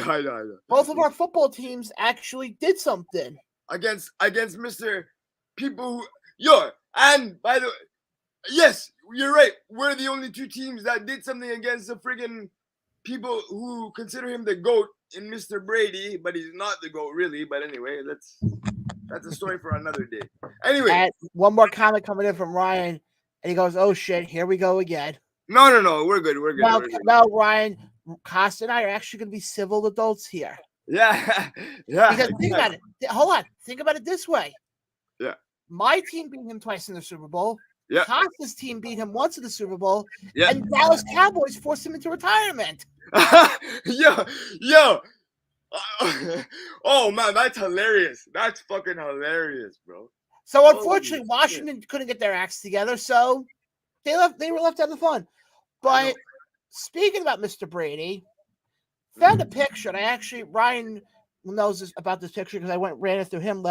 Both of our football teams actually did something. Against Mr. People who and by the way, yes, you're right. We're the only two teams that did something against the friggin' people who consider him the GOAT in Mr. Brady, but he's not the GOAT really. But anyway, that's a story for another day. Anyway. And one more comment coming in from Ryan, and he goes, "Oh shit, here we go again." No, we're good. No, Ryan, Costa and I are actually going to be civil adults here. Yeah. Because think about it. Hold on. Think about it this way. Yeah. My team beat him twice in the Super Bowl. Yeah. Costa's team beat him once in the Super Bowl. Yeah. And Dallas Cowboys forced him into retirement. Yo. Oh man, that's hilarious. That's fucking hilarious, bro. So unfortunately, Washington couldn't get their acts together, so they were left out of the fun. But speaking about Mr. Brady, found a picture, and Ryan knows about this picture because I ran it through him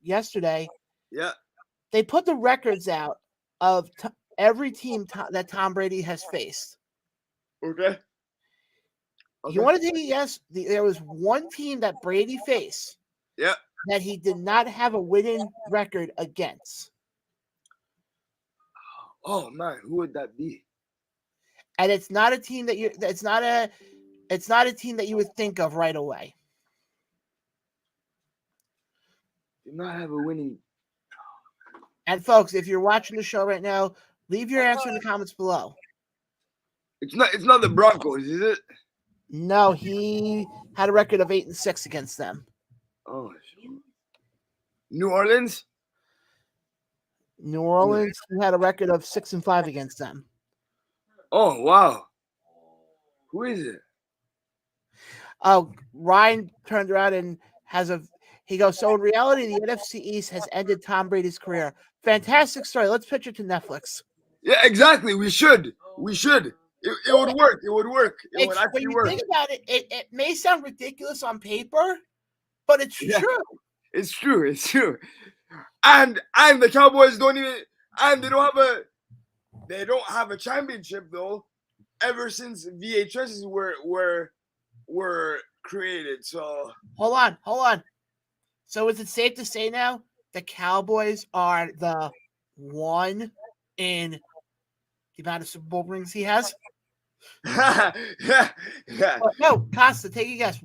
yesterday. Yeah. They put the records out of every team that Tom Brady has faced. Okay. You want to take a guess? There was one team that Brady faced. Yeah. That he did not have a winning record against. Oh man, who would that be? And it's not a team that it's not a team that you would think of right away. Did not have a winning. And folks, if you're watching the show right now, leave your answer in the comments below. It's not the Broncos, is it? No, he had a record of 8-6 against them. Oh, New Orleans? New Orleans, he had a record of 6-5 against them. Oh, wow. Who is it? Oh, Ryan turned around and he goes, so in reality, the NFC East has ended Tom Brady's career. Fantastic story. Let's pitch it to Netflix. Yeah, exactly. We should. It would work. It would work. It would actually work. Think about it, it may sound ridiculous on paper, but it's true. It's true. And the Cowboys don't have a championship though ever since VHSs were created. So hold on. So is it safe to say now the Cowboys are the one in the amount of Super Bowl rings he has? yeah. No, Costa, take a guess.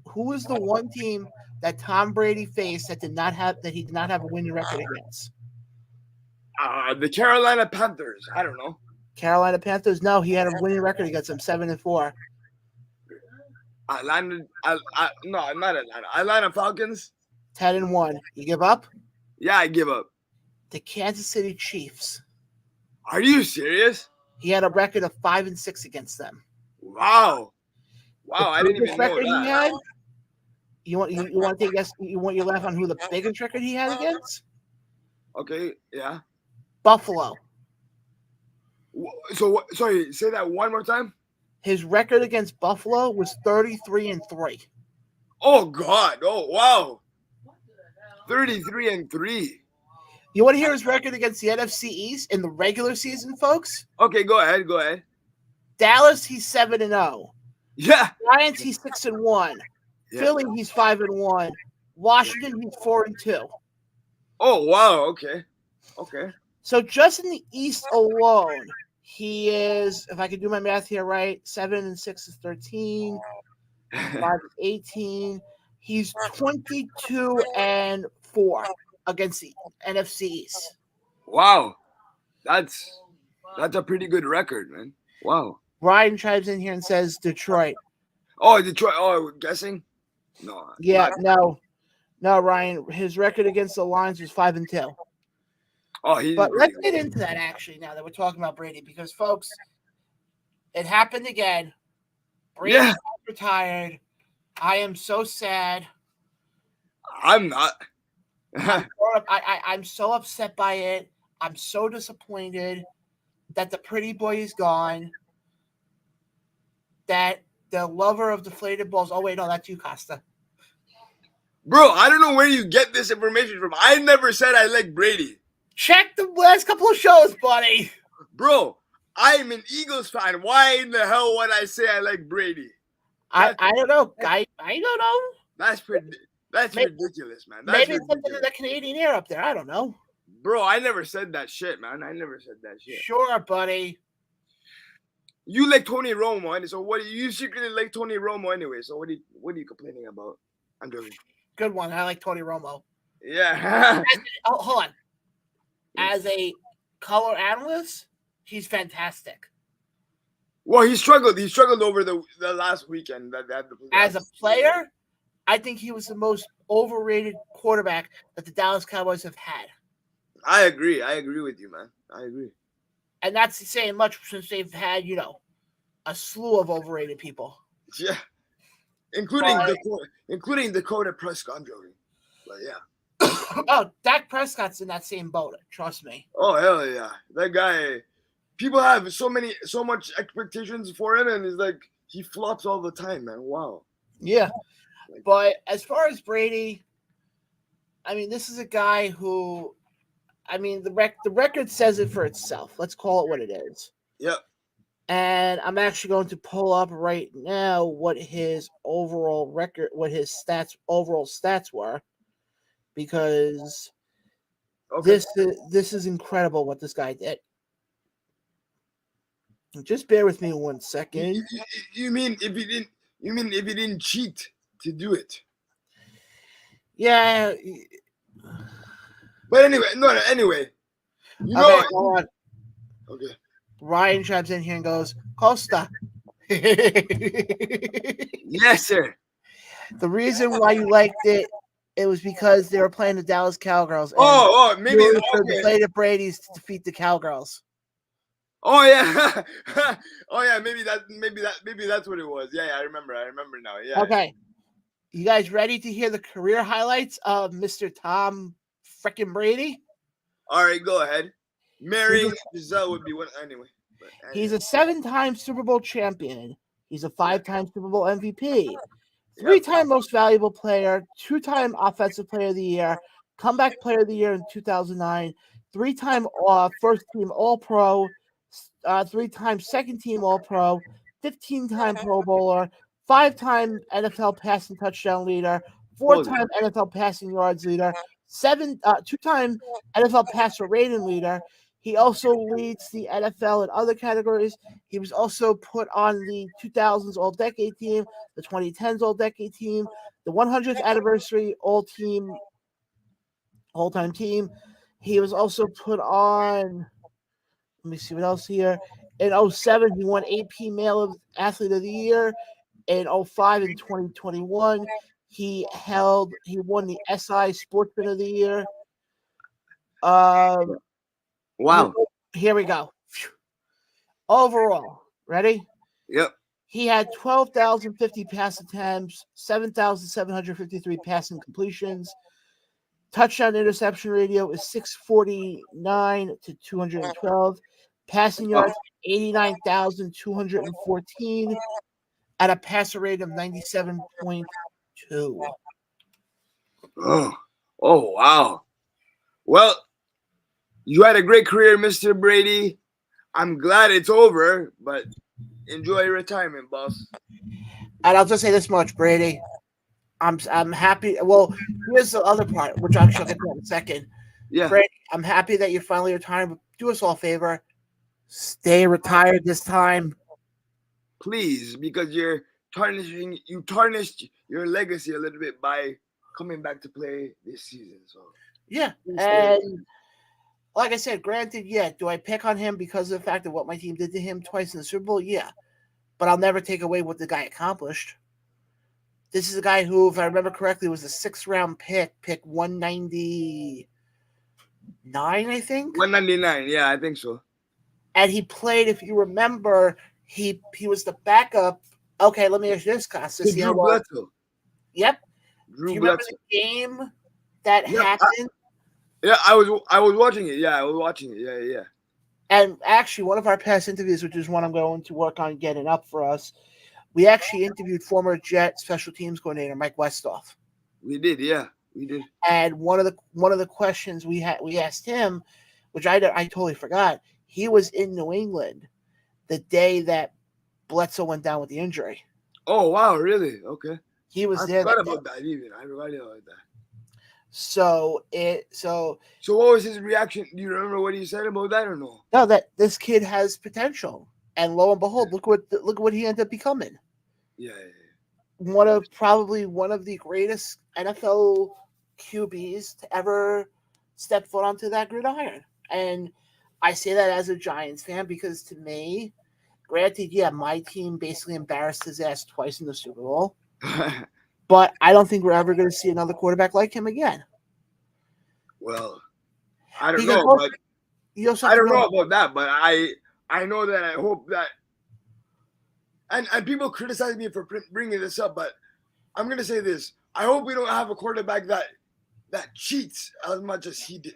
Who is the one team that Tom Brady faced that he did not have a winning record against? The Carolina Panthers. I don't know. Carolina Panthers? No, he had a winning record against them, 7-4. Atlanta. No, not Atlanta. Atlanta Falcons. 10-1. You give up? Yeah, I give up. The Kansas City Chiefs. Are you serious? He had a record of 5-6 against them. Wow, I didn't even know that. He had, you want to take a guess? You want your laugh on who the biggest record he had against? Okay, yeah. Buffalo. So sorry, say that one more time. His record against Buffalo was 33-3. Oh God! Oh wow! 33-3. You want to hear his record against the NFC East in the regular season, folks? Okay, go ahead. Dallas, he's 7-0. Yeah. Giants, he's 6-1. Yeah. Philly, he's 5-1. Washington, he's 4-2. Oh wow. Okay. So just in the East alone, he is, if I can do my math here right, 7 and 6 is 13, 5 is 18. He's 22-4 against the NFC East. Wow. That's a pretty good record, man. Wow. Ryan chimes in here and says Detroit. Oh, Detroit. Oh, guessing? No. Yeah, no, Ryan. His record against the Lions was 5-2. Oh, he's But pretty let's get into that actually now that we're talking about Brady, because folks, it happened again. Brady retired. I am so sad. I'm not. I'm so upset by it. I'm so disappointed that the pretty boy is gone. That the lover of deflated balls. Oh wait, no, that's you, Costa. Bro, I don't know where you get this information from. I never said I like Brady. Check the last couple of shows, buddy. Bro, I'm an Eagles fan. Why in the hell would I say I like Brady? I don't know. I don't know. That's ridiculous, man. That's Maybe something in the Canadian air up there. I don't know. Bro, I never said that shit, man. I never said that shit. Sure, buddy. You like Tony Romo, and so what? You secretly like Tony Romo anyway. So what are you complaining about? I'm joking. Good one. I like Tony Romo. Yeah. Hold on. As a color analyst, he's fantastic. Well, he struggled. He struggled over the last weekend. As a player, I think he was the most overrated quarterback that the Dallas Cowboys have had. I agree. I agree with you, man. I agree. And that's saying much since they've had, a slew of overrated people. Yeah. Including Dakota Prescott. I'm joking. But yeah. Oh, Dak Prescott's in that same boat. Trust me. Oh, hell yeah. That guy, people have so much expectations for him, and he flops all the time, man. Wow. Yeah. But as far as Brady, I mean, this is a guy who, I mean, the record says it for itself. Let's call it what it is. Yep. And I'm actually going to pull up right now what his overall stats were, because this is incredible what this guy did. Just bear with me 1 second. You mean if he didn't cheat to do it? Yeah. But anyway. Hold on. Okay. Ryan chimes in here and goes, Costa. Yes, sir. The reason why you liked it was because they were playing the Dallas Cowgirls. Maybe the deflated Brady's to defeat the Cowgirls. Oh yeah. Oh yeah, maybe that's what it was. Yeah, I remember now. Yeah. Okay. You guys ready to hear the career highlights of Mr. Tom frickin' Brady? All right, go ahead. Marrying Giselle would be one anyway. He's a 7-time Super Bowl champion. He's a 5-time Super Bowl MVP. 3-time most valuable player, 2-time offensive player of the year, comeback player of the year in 2009, 3-time first team All-Pro, 3-time second team All-Pro, 15-time Pro Bowler, 5-time NFL passing touchdown leader, 4-time NFL passing yards leader, 2-time NFL passer rating leader. He also leads the NFL in other categories. He was also put on the 2000s All-Decade team, the 2010s All-Decade team, the 100th anniversary All-Time team. He was also put on, let me see what else here. In 2007, he won AP Male Athlete of the Year. In 2005 and 2021, he won the SI Sportsman of the Year. Wow. Here we go. Overall, ready? Yep. He had 12,050 pass attempts, 7,753 passing completions. Touchdown interception ratio is 649 to 212. Passing yards, 89,214 at a passer rate of 97.2. Oh, wow. Well, you had a great career, Mr. Brady. I'm glad it's over, but enjoy your retirement, boss. And I'll just say this much, Brady. I'm happy. Well, here's the other part, which I'll get to in a second. Yeah. Brady, I'm happy that you're finally retiring, but do us all a favor. Stay retired this time. Please, because you tarnished your legacy a little bit by coming back to play this season. So yeah, and like I said, granted, do I pick on him because of the fact of what my team did to him twice in the Super Bowl? Yeah, but I'll never take away what the guy accomplished. This is a guy who, if I remember correctly, was a 6th-round pick 199, I think. 199, yeah, I think so. And he played, if you remember, he was the backup. Okay, let me ask you this, Costas. Drew Bledsoe. Yep. Drew Do you remember Bledsoe. the game that happened? I was watching it. Yeah, I was watching it. Yeah. And actually, one of our past interviews, which is one I'm going to work on getting up for us, we actually interviewed former Jet special teams coordinator Mike Westhoff. We did, yeah, we did. And one of the questions we asked him, which I totally forgot, he was in New England the day that Bledsoe went down with the injury. Oh wow, really? Okay. He was I there. forgot about that. I forgot about that. So what was his reaction? Do you remember what he said about that or no? No, that this kid has potential, and lo and behold, look what he ended up becoming. Yeah. One of the greatest NFL QBs to ever step foot onto that gridiron. And I say that as a Giants fan because to me, granted, my team basically embarrassed his ass twice in the Super Bowl. But I don't think we're ever going to see another quarterback like him again. Well, I don't know, but I don't know about that. But I know that I hope that, and people criticize me for bringing this up, but I'm going to say this: I hope we don't have a quarterback that cheats as much as he did.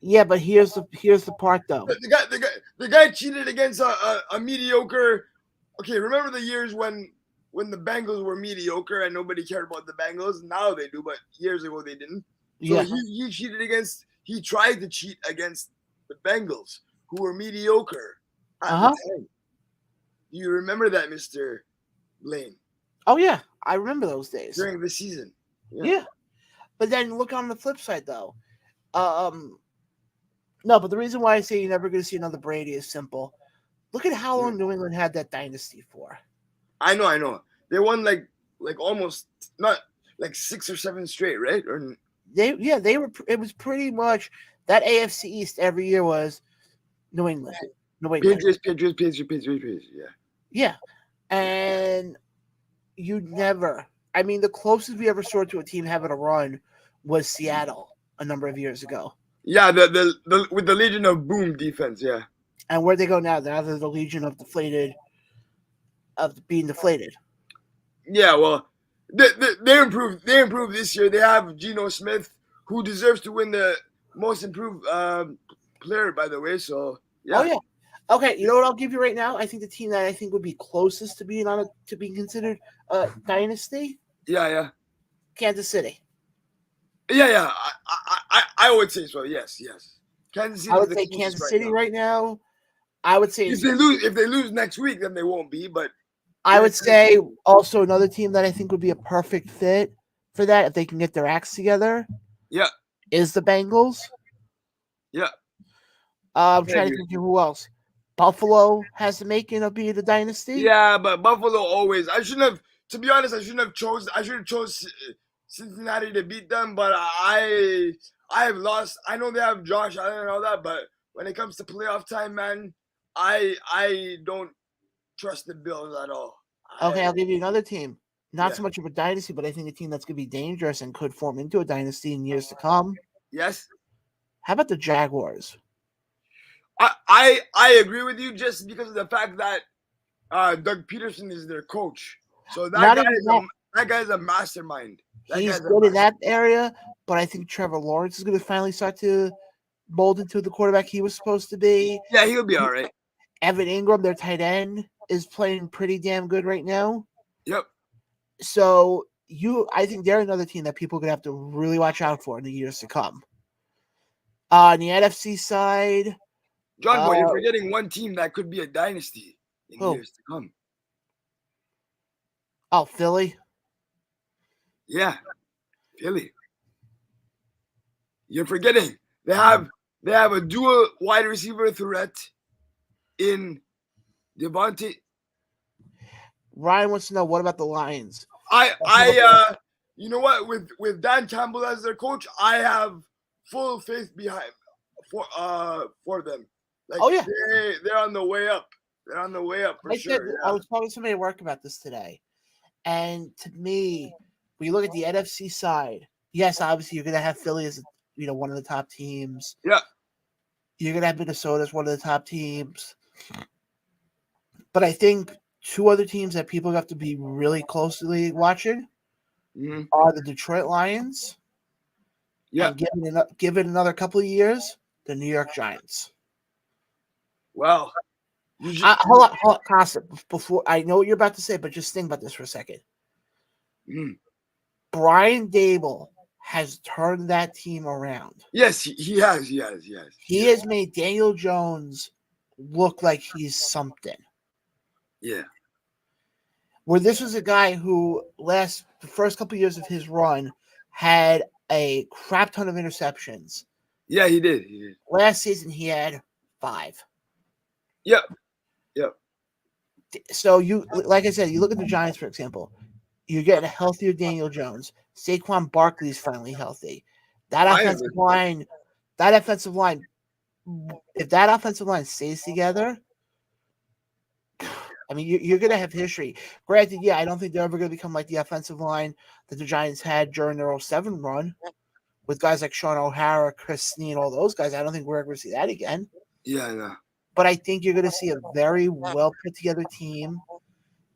Yeah, but here's the part though. The guy cheated against a mediocre. Okay, remember the years when the Bengals were mediocre and nobody cared about the Bengals? Now they do, but years ago they didn't. So he cheated against. He tried to cheat against the Bengals, who were mediocre at the time. Do you remember that, Mr. Blaine? Oh yeah, I remember those days during the season. Yeah. But then look on the flip side, though. No, but the reason why I say you're never going to see another Brady is simple. Look at how long New England had that dynasty for. I know. They won like almost not like 6 or 7 straight, right? Or they were. It was pretty much that AFC East every year was New England. Patriots. Yeah, and you never. I mean, the closest we ever saw to a team having a run was Seattle a number of years ago. Yeah, the with the Legion of Boom defense, yeah. And where'd they go now? Now they're the Legion of being deflated. Yeah, well, they improved. They improved this year. They have Geno Smith, who deserves to win the most improved player, by the way. So yeah. Oh yeah. Okay, you know what I'll give you right now? I think the team that I think would be closest to being considered a dynasty. Yeah. Kansas City. Yeah. I would say so. Yes. Kansas City. I would say Kansas City right now. I would say if they lose next week, then they won't be. But I would say also another team that I think would be a perfect fit for that if they can get their acts together. Yeah. Is the Bengals. Yeah. I'm trying to think of who else. Buffalo has the making of being a dynasty. Yeah, but Buffalo always. To be honest, I should have chose Cincinnati to beat them, but I have lost. I know they have Josh Allen and all that, but when it comes to playoff time, man, I don't trust the Bills at all. Okay, I'll give you another team. Not so much of a dynasty, but I think a team that's going to be dangerous and could form into a dynasty in years to come. Yes. How about the Jaguars? I agree with you just because of the fact that Doug Peterson is their coach. So that guy's a mastermind. He's good in that area, but I think Trevor Lawrence is going to finally start to mold into the quarterback he was supposed to be. Yeah, he'll be all right. Evan Ingram, their tight end, is playing pretty damn good right now. Yep. So I think they're another team that people are going to have to really watch out for in the years to come. On the NFC side, John Boy, you're forgetting one team that could be a dynasty in years to come. Oh, Philly? Yeah, Philly. You're forgetting they have a dual wide receiver threat in Devontae. Ryan wants to know, what about the Lions? You know what? With Dan Campbell as their coach, I have full faith behind for them. Like, oh yeah, they're on the way up. They're on the way up for sure. Yeah. I was talking to somebody at work about this today, and to me, when you look at the NFC side, yes, obviously you're going to have Philly as one of the top teams. Yeah. You're going to have Minnesota as one of the top teams, but I think two other teams that people have to be really closely watching are the Detroit Lions. Yeah. And give it another couple of years, the New York Giants. Well, hold on, Costa. Before I know what you're about to say, but just think about this for a second. Brian Dable has turned that team around. Yes, he has. He has made Daniel Jones look like he's something. Yeah. Where this was a guy who the first couple of years of his run had a crap ton of interceptions. Yeah, he did. Last season he had 5. Yep. So like I said, you look at the Giants, for example. You're getting a healthier Daniel Jones. Saquon Barkley's finally healthy. That offensive line, if that offensive line stays together, I mean, you're going to have history. Granted, I don't think they're ever going to become like the offensive line that the Giants had during their 07 run with guys like Sean O'Hara, Chris Snead, all those guys. I don't think we're ever going to see that again. Yeah, I know. But I think you're going to see a very well put together team.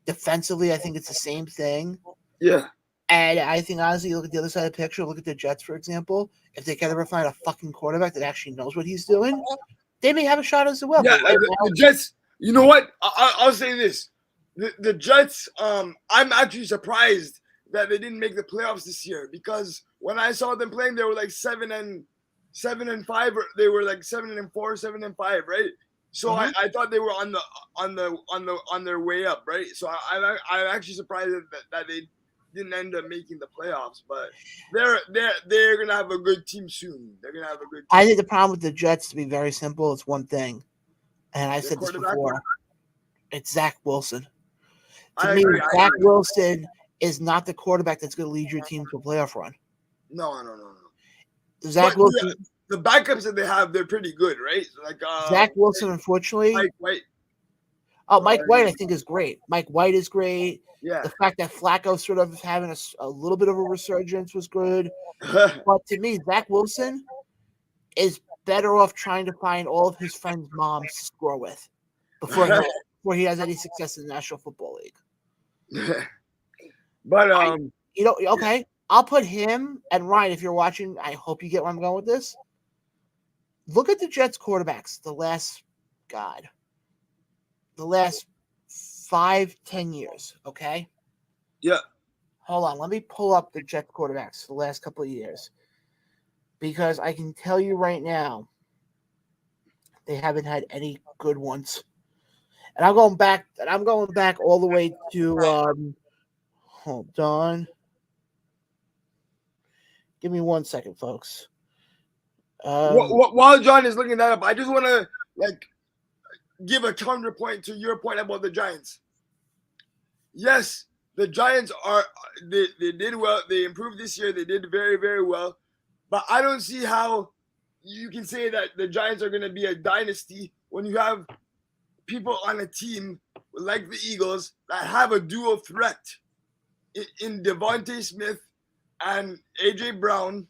Defensively, I think it's the same thing. Yeah. And I think, honestly, you look at the other side of the picture, look at the Jets, for example. If they can ever find a fucking quarterback that actually knows what he's doing, they may have a shot as well. Yeah, the Jets, you know what? I'll say this. The Jets, I'm actually surprised that they didn't make the playoffs this year, because when I saw them playing, they were like 7-5, or they were like 7-4, 7-5, right? So I thought they were on their way up, right? So I'm actually surprised that they didn't end up making the playoffs, but they're gonna have a good team soon. They're gonna have a good team. I think the problem with the Jets, to be very simple, it's one thing, and I said this before. It's Zach Wilson. To me, Zach Wilson is not the quarterback that's going to lead your team to a playoff run. No. Zach Wilson. The backups that they have, they're pretty good, right? Like Zach Wilson, unfortunately. Mike White. Oh, Mike White, I think, is great. Mike White is great. Yeah. The fact that Flacco sort of having a little bit of a resurgence was good. But to me, Zach Wilson is better off trying to find all of his friends' moms to score with before he has any success in the National Football League. But okay, I'll put him and Ryan. If you're watching, I hope you get where I'm going with this. Look at the Jets quarterbacks. The last 5-10 years. Okay. Yeah. Hold on. Let me pull up the Jets quarterbacks the last couple of years, because I can tell you right now, they haven't had any good ones. And I'm going back all the way to hold on. Give me 1 second, folks. While John is looking that up, I just want to give a counterpoint to your point about the Giants. Yes, the Giants they did well. They improved this year. They did very, very well. But I don't see how you can say that the Giants are going to be a dynasty when you have people on a team like the Eagles that have a dual threat in Devontae Smith and AJ Brown.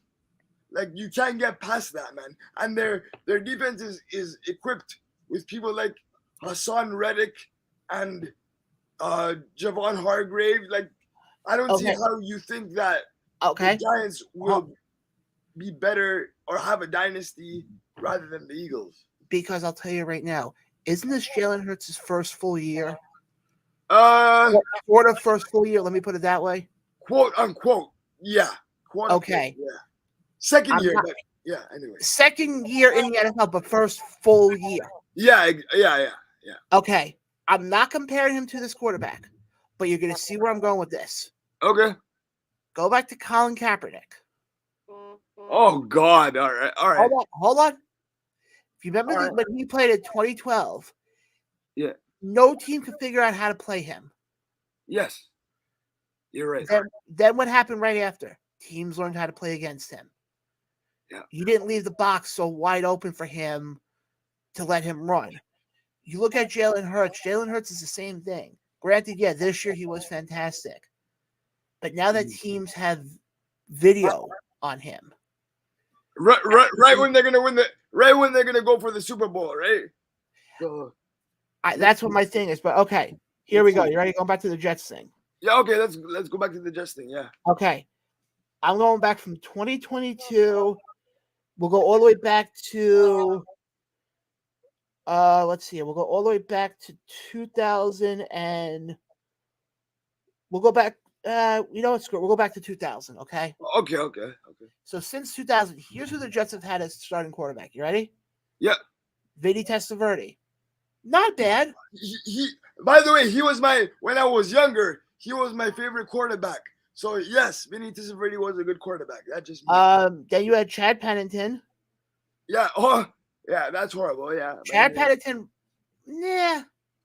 Like, you can't get past that, man. And their defense is equipped with people like Hassan Reddick and Javon Hargrave. Like, I don't see how you think that the Giants will be better or have a dynasty rather than the Eagles. Because I'll tell you right now, isn't this Jalen Hurts' first full year? For the first full year, let me put it that way. Quote unquote. Yeah. Quote okay. Unquote, yeah. Second year, but yeah, anyway. Second year in the NFL, but first full year. Yeah. Okay. I'm not comparing him to this quarterback, but you're going to see where I'm going with this. Okay. Go back to Colin Kaepernick. Oh God! All right. Hold on. If you remember when he played in 2012, Yeah. no team could figure out how to play him. Yes. You're right. Then what happened right after? Teams learned how to play against him. Yeah. You didn't leave the box so wide open for him to let him run. You look at Jalen Hurts. Jalen Hurts is the same thing. Granted, yeah, this year he was fantastic. But now that teams have video on him. Right when they're gonna win right when they're gonna go for the Super Bowl, right? So, that's what my thing is. But okay, here we go. You ready? Going back to the Jets thing. Yeah, okay, let's go back to the Jets thing. Yeah. Okay. I'm going back from 2022. We'll go all the way back to let's see. We'll go all the way back to 2000 and we'll go back you know what, we'll go back to 2000, okay? Okay. So since 2000, here's who the Jets have had as starting quarterback. You ready? Yeah. Vinny Testaverde. Not bad. He by the way, when I was younger, he was my favorite quarterback. So yes, Vinny Testaverde was a good quarterback. That just then you had Chad Pennington. Yeah. Oh, yeah. That's horrible. Yeah. Chad Pennington. Yeah.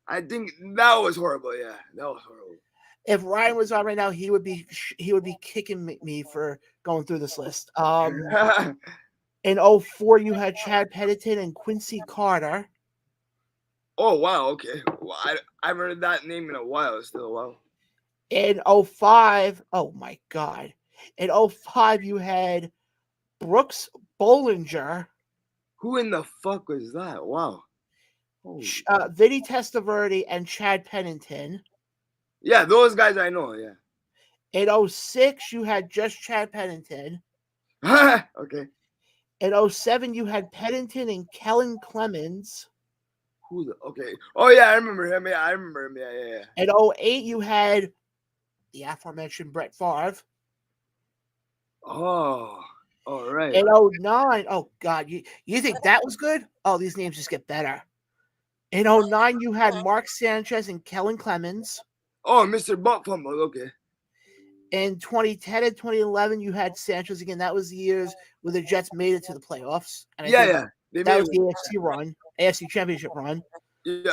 I think that was horrible. Yeah, that was horrible. If Ryan was on right now, he would be kicking me for going through this list. In 04, you had Chad Pennington and Quincy Carter. Oh wow. Okay. Well, I haven't heard that name in a while. It's still a while. In 05, oh my God. In 05, you had Brooks Bollinger. Who in the fuck was that? Wow. Vinny Testaverde and Chad Pennington. Yeah, those guys I know, yeah. In 06, you had just Chad Pennington. Okay. In 07, you had Pennington and Kellen Clemens. Okay. Oh, yeah, I remember him. Yeah, I remember him. Yeah. In 08, you had the aforementioned Brett Favre. Oh, all right. In 09, oh, God, you think that was good? Oh, these names just get better. In 09, you had Mark Sanchez and Kellen Clemens. Oh, Mr. Butt Fumble, okay. In 2010 and 2011, you had Sanchez again. That was the years where the Jets made it to the playoffs. And yeah. That was the AFC Championship run. Yeah.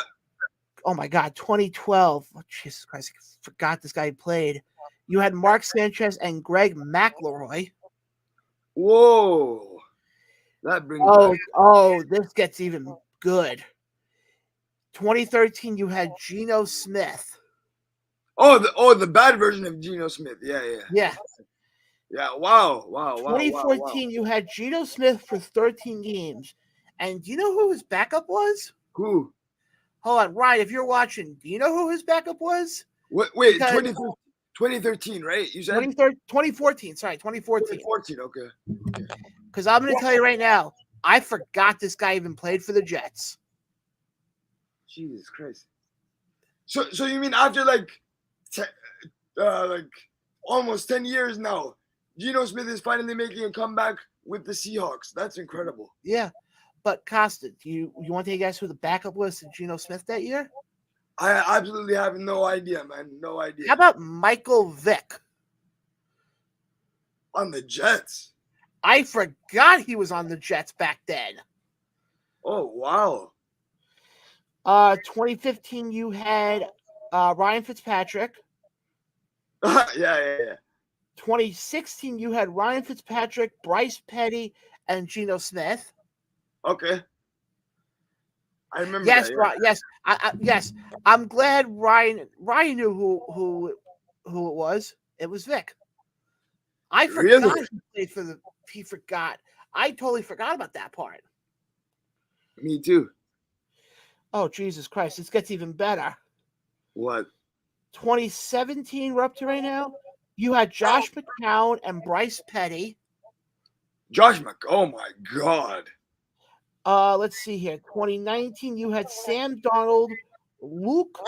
Oh, my God, 2012. Oh, Jesus Christ, I forgot this guy played. You had Mark Sanchez and Greg McElroy. Whoa. That brings this gets even good. 2013, you had Geno Smith. The bad version of Geno Smith. Yeah. Yeah. Wow. 2014, you had Geno Smith for 13 games. And do you know who his backup was? Who? Hold on, Ryan, if you're watching, do you know who his backup was? Wait, 2013, right? You said 2014. Sorry, 2014. 2014, okay. Because I'm going to tell you right now, I forgot this guy even played for the Jets. Jesus Christ. So you mean after like almost 10 years now, Geno Smith is finally making a comeback with the Seahawks. That's incredible. Yeah. But Costa, do you want to take a guess who the backup was to Geno Smith that year? I absolutely have no idea, man. No idea. How about Michael Vick? On the Jets? I forgot he was on the Jets back then. Oh, wow. 2015, you had Ryan Fitzpatrick. Yeah. 2016, you had Ryan Fitzpatrick, Bryce Petty, and Geno Smith. Okay. I remember. Yes, that, yeah. yes. I'm glad Ryan knew who it was. It was Vic. I forgot Really? he forgot. I totally forgot about that part. Me too. Oh, Jesus Christ. This gets even better. What? 2017, we're up to right now. You had Josh McCown and Bryce Petty. Oh my God. Let's see here. 2019, you had Sam Darnold, Luke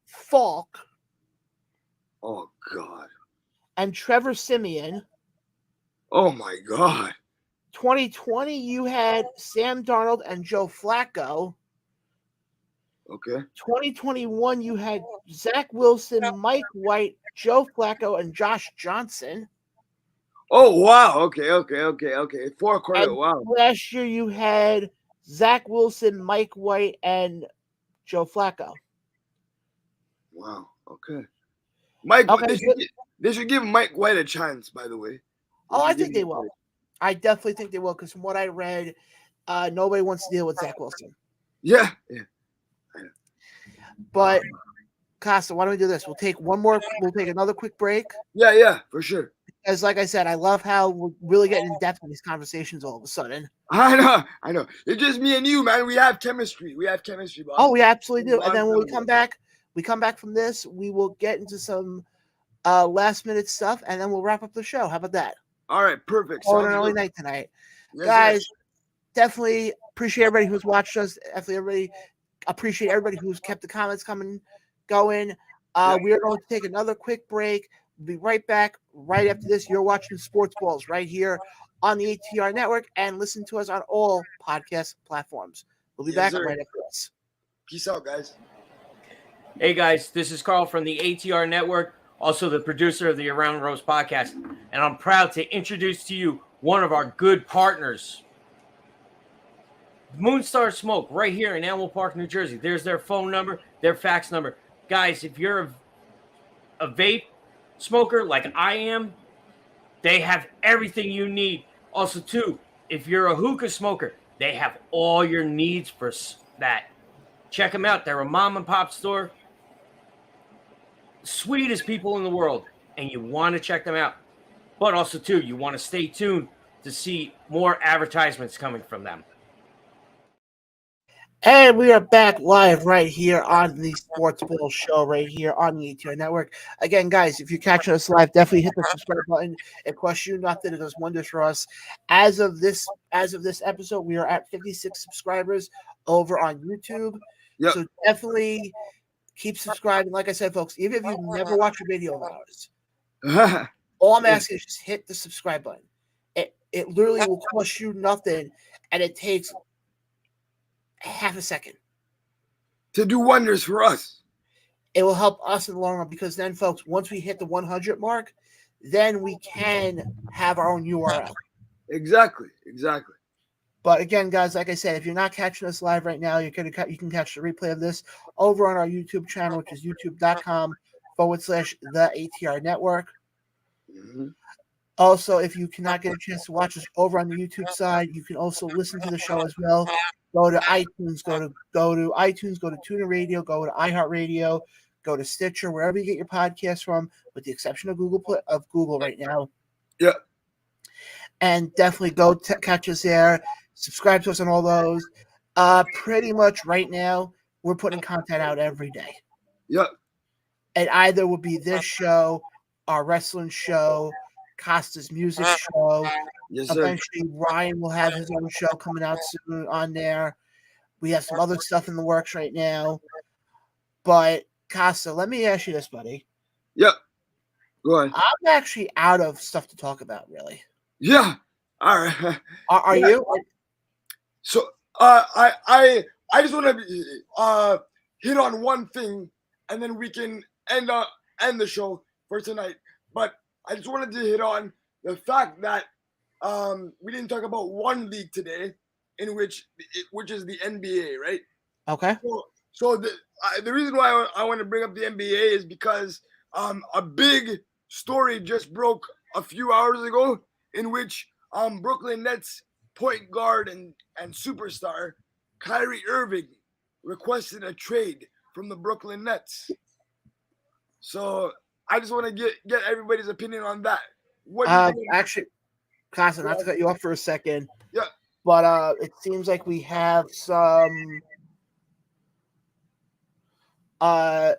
Falk. Oh God. And Trevor Siemian. Oh my God. 2020, you had Sam Darnold and Joe Flacco. Okay. 2021, you had Zach Wilson, Mike White, Joe Flacco, and Josh Johnson. Oh wow. Okay. 4 quarter. And Wow. last year you had Zach Wilson, Mike White, and Joe Flacco. Wow. Okay. Mike, Okay, they should give Mike White a chance. By the way. I think they will. I definitely think they will because from what I read, nobody wants to deal with Zach Wilson. Yeah. But Costa, why don't we do this? We'll take another quick break. Yeah, for sure. As like I said, I love how we're really getting in depth in these conversations all of a sudden. I know. It's just me and you, man. We have chemistry. Boss. Oh, we absolutely do. And then when we come back from this, we will get into some last minute stuff, and then we'll wrap up the show. How about that? All right, perfect. On an early night tonight. Yes, guys, definitely appreciate everybody who's watched us. Definitely appreciate everybody who's kept the comments going. We are going to take another quick break. We'll be right back right after this. You're watching Sports Ballz right here on the ATR network and listen to us on all podcast platforms. We'll be back right after this. Peace out, guys. Hey, guys, this is Carl from the ATR network, also the producer of the Around Rose podcast, and I'm proud to introduce to you one of our good partners, Moonstar Smoke, right here in Animal Park, New Jersey. There's their phone number, their fax number. Guys, if you're a vape smoker like I am, they have everything you need. Also, too, if you're a hookah smoker, they have all your needs for that. Check them out. They're a mom and pop store. Sweetest people in the world, and you want to check them out. But also, too, you want to stay tuned to see more advertisements coming from them. And we are back live right here on the Sports Ballz show right here on the ATR network. Again, guys, if you're catching us live, definitely hit the subscribe button. It costs you nothing. It does wonders for us. As of this episode, we are at 56 subscribers over on YouTube. Yep. So definitely keep subscribing. Like I said, folks, even if you've never watched a video of ours, all I'm asking is just hit the subscribe button. It literally will cost you nothing, and it takes half a second to do wonders for us. It will help us in the long run because then, folks, once we hit the 100 mark, then we can have our own URL. Exactly. But again, guys, like I said, if you're not catching us live right now, you can catch the replay of this over on our YouTube channel, which is youtube.com/the ATR network. Mm-hmm. Also, if you cannot get a chance to watch us over on the YouTube side, you can also listen to the show as well. Go to iTunes, go to TuneIn Radio, go to iHeartRadio, go to Stitcher, wherever you get your podcasts from, with the exception of Google right now. Yeah. And definitely go catch us there. Subscribe to us on all those. Pretty much right now, we're putting content out every day. Yeah. And either will be this show, our wrestling show, Costa's music show. Yes, sir. Eventually, Ryan will have his own show coming out soon on there. We have some other stuff in the works right now. But, Costa, let me ask you this, buddy. Yep. Go ahead. I'm actually out of stuff to talk about, really. Yeah. All right. Are you? So, I just want to hit on one thing, and then we can end the show for tonight. But I just wanted to hit on the fact that we didn't talk about one league today, which is the NBA, right? Okay. So the reason why I want to bring up the NBA is because a big story just broke a few hours ago in which Brooklyn Nets point guard and superstar Kyrie Irving requested a trade from the Brooklyn Nets. So I just want to get everybody's opinion on that. What actually, Costa, not to cut you off for a second. Yeah. But it seems like we have some as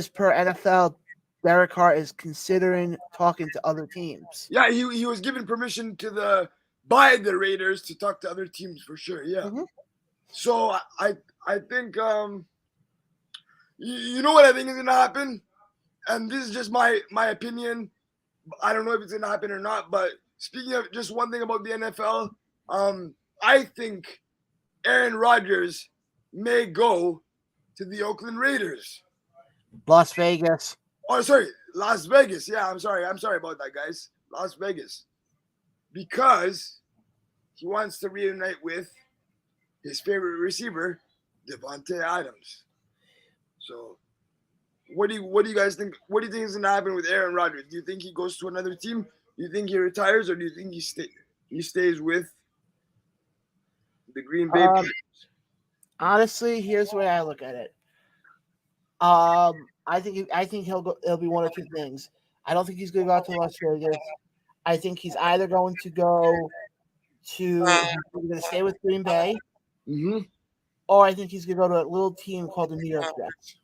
per NFL, Derek Carr is considering talking to other teams. Yeah, he was given permission by the Raiders to talk to other teams for sure. Yeah. Mm-hmm. So I think you know what I think is gonna happen, and this is just my opinion. I don't know if it's gonna happen or not. But speaking of just one thing about the NFL, I think Aaron Rodgers may go to the Oakland Las Vegas. Oh, sorry, Las Vegas. Yeah, I'm sorry about that, guys. Las Vegas because he wants to reunite with his favorite receiver, Devontae Adams. So, what do you guys think? What do you think is going to happen with Aaron Rodgers? Do you think he goes to another team? Do you think he retires, or do you think he stays with the Green Bay Packers? Honestly, here's the way I look at it. I think he'll be one of two things. I don't think he's going to go out to Las Vegas. I think he's either going to go to he's going to stay with Green Bay, or I think he's going to go to a little team called the New York Jets.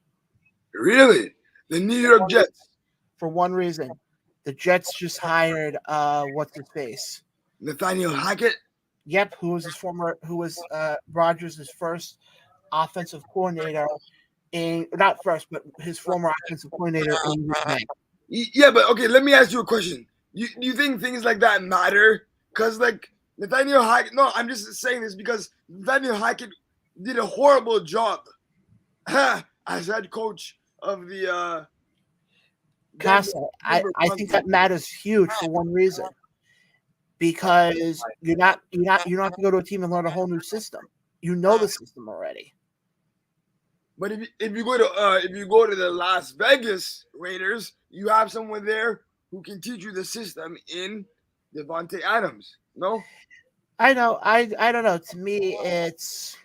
Really? The New York Jets? For one reason. The Jets just hired what's his face? Nathaniel Hackett? Yep, who was Rodgers' first offensive coordinator not first, but his former offensive coordinator in Green Bay. Yeah, but okay, let me ask you a question. Do you think things like that matter? Because like Nathaniel Hackett, no, I'm just saying this because Nathaniel Hackett did a horrible job as head coach of the Casa. I think that matters huge for one reason. Because you don't have to go to a team and learn a whole new system. You know the system already. But if you go to the Las Vegas Raiders, you have someone there who can teach you the system in Devontae Adams. No, I know. I don't know. To me, this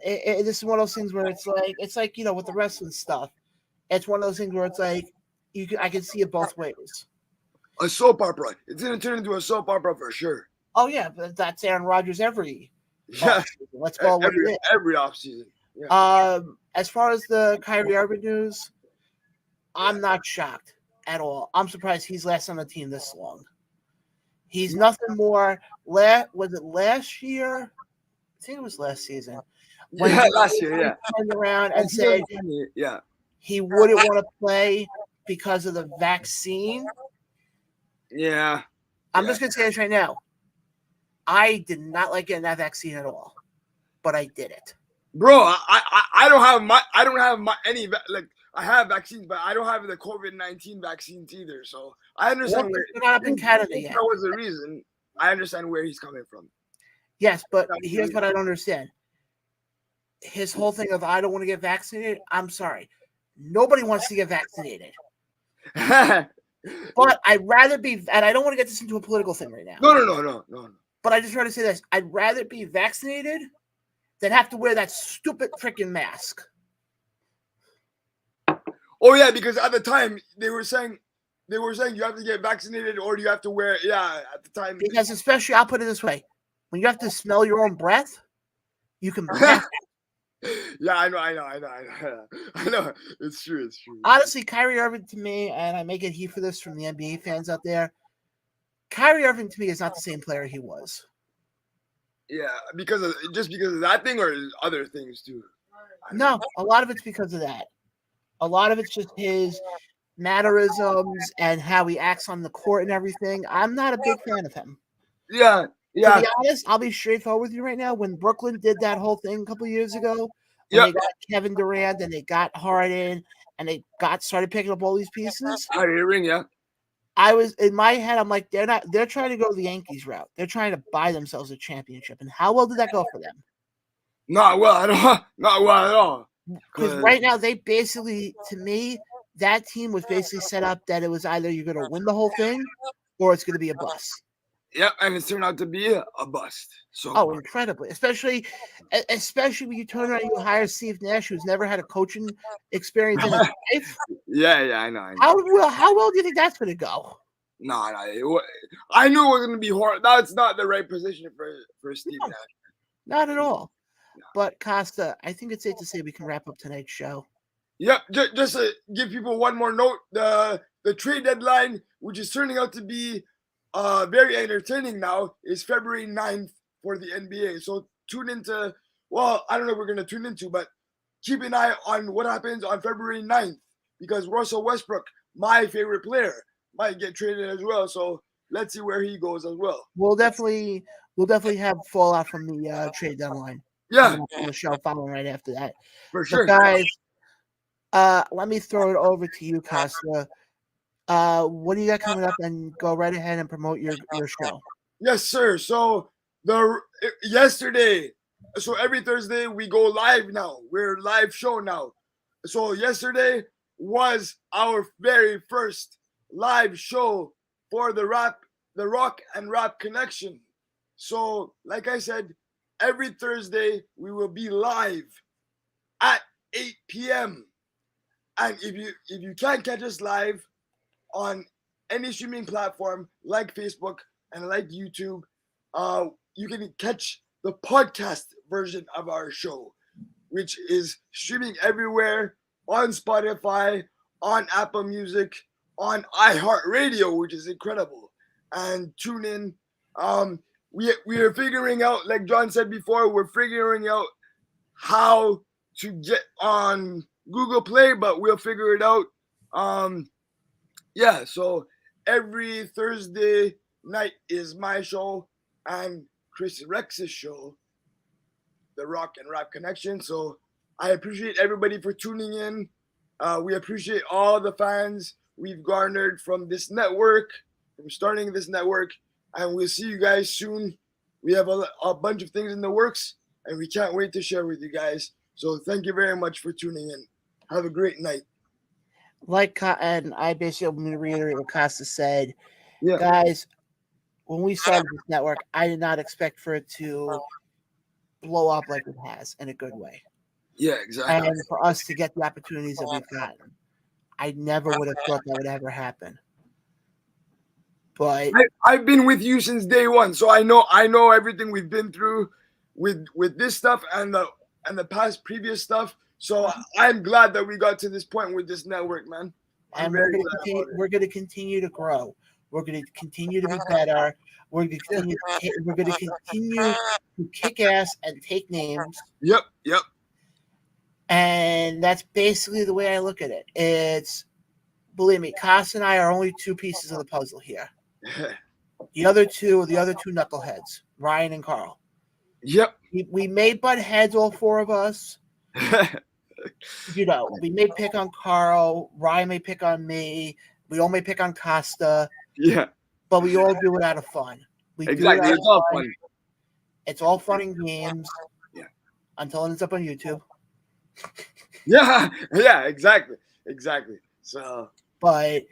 is one of those things where it's like with the wrestling stuff. It's one of those things where it's like I can see it both ways. A soap opera. It's gonna turn into a soap opera for sure. Oh yeah, but that's Aaron Rodgers every. Yeah, let's go every offseason. Yeah. As far as the Kyrie Irving news, I'm not shocked at all. I'm surprised he's lasted on the team this long. He's nothing more. Was it last year? I think it was last season. Last year. Yeah. Turned around and said, he wouldn't want to play because of the vaccine. Yeah. I'm just gonna say this right now. I did not like getting that vaccine at all, but I did it. Bro, I don't have any I have vaccines, but I don't have the COVID-19 vaccines either. So I understand where not up in Canada yet. That was the reason. I understand where he's coming from. Yes, but here's what I don't understand. His whole thing of I don't want to get vaccinated. I'm sorry. Nobody wants to get vaccinated. But I'd rather be, and I don't want to get this into a political thing right now. No. But I just try to say this. I'd rather be vaccinated than have to wear that stupid freaking mask. Oh yeah, because at the time they were saying you have to get vaccinated or you have to wear at the time. Because especially I'll put it this way. When you have to smell your own breath, you can Yeah, I know. It's true. Honestly, Kyrie Irving to me, and I may get heat for this from the NBA fans out there, Kyrie Irving to me is not the same player he was. Yeah, because of that thing or other things too? No, a lot of it's because of that. A lot of it's just his mannerisms and how he acts on the court and everything. I'm not a big fan of him. Yeah. To be honest, I'll be straightforward with you right now. When Brooklyn did that whole thing a couple of years ago, when they got Kevin Durant and they got Harden and they started picking up all these pieces. I was in my head, I'm like, they're trying to go the Yankees route. They're trying to buy themselves a championship. And how well did that go for them? Not well at all. Because right now they basically, to me, that team was basically set up that it was either you're going to win the whole thing or it's going to be a bust. Yep, and it's turned out to be a bust. So incredibly. Especially when you turn around and you hire Steve Nash, who's never had a coaching experience in his life. Yeah, I know. How well do you think that's going to go? No. I knew it was going to be hard. That's not the right position for Steve Nash. Not at all. No. But Costa, I think it's safe to say we can wrap up tonight's show. Yep, just to give people one more note, the trade deadline, which is turning out to be very entertaining now, is February 9th for the NBA. So tune into, I don't know what we're going to tune into, but keep an eye on what happens on February 9th because Russell Westbrook, my favorite player, might get traded as well. So let's see where he goes as well. We'll definitely have fallout from the trade deadline. Yeah. On the show following right after that. For sure. But guys, let me throw it over to you, Costa. what do you got coming up? And go right ahead and promote your show. Yes, sir. So yesterday, so every Thursday we go live now. We're live show now. So yesterday was our very first live show for the Rock and Rap Connection. So, like I said, every Thursday we will be live at 8 p.m. And if you can't catch us live on any streaming platform like Facebook and like YouTube, you can catch the podcast version of our show, which is streaming everywhere on Spotify, on Apple Music, on iHeartRadio, which is incredible. And tune in. We are figuring out, like John said before, we're figuring out how to get on Google Play, but we'll figure it out. Yeah, so every Thursday night is my show and Chris Rex's show, the Rock and Rap Connection. So I appreciate everybody for tuning in. We appreciate all the fans we've garnered from this network, from starting this network, and we'll see you guys soon. We have a bunch of things in the works, and we can't wait to share with you guys. So thank you very much for tuning in. Have a great night. And I basically am going to reiterate what Costa said. Yeah. Guys, when we started this network, I did not expect for it to blow up like it has in a good way. Yeah, exactly. And for us to get the opportunities that we've gotten, I never would have thought that would ever happen. But I've been with you since day one, so I know everything we've been through with this stuff and the past previous stuff. So I'm glad that we got to this point with this network, man. And we're going to continue to grow. We're going to continue to be better. We're going to continue to kick ass and take names. Yep. And that's basically the way I look at it. It's, believe me, Costa and I are only two pieces of the puzzle here. The other two knuckleheads, Ryan and Carl. Yep. We may butt heads, all four of us. We may pick on Carl. Ryan may pick on me. We all may pick on Costa. Yeah. But we all do it out of fun. Exactly. It's all fun. It's all fun and games. Yeah. Until it ends up on YouTube. Yeah. Exactly. So. But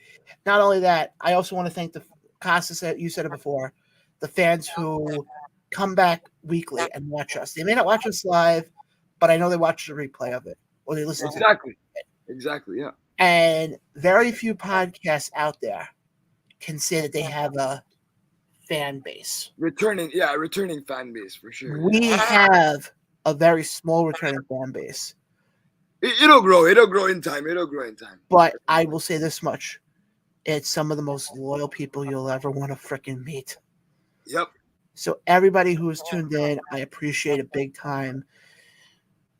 not only that, I also want to thank Costa said, you said it before, the fans who come back weekly and watch us. They may not watch us live, but I know they watch the replay of it or they listen to it. Exactly, yeah. And very few podcasts out there can say that they have a fan base. Returning fan base for sure. We have a very small returning fan base. It'll grow in time. But I will say this much. It's some of the most loyal people you'll ever want to freaking meet. Yep. So everybody who is tuned in, I appreciate it big time.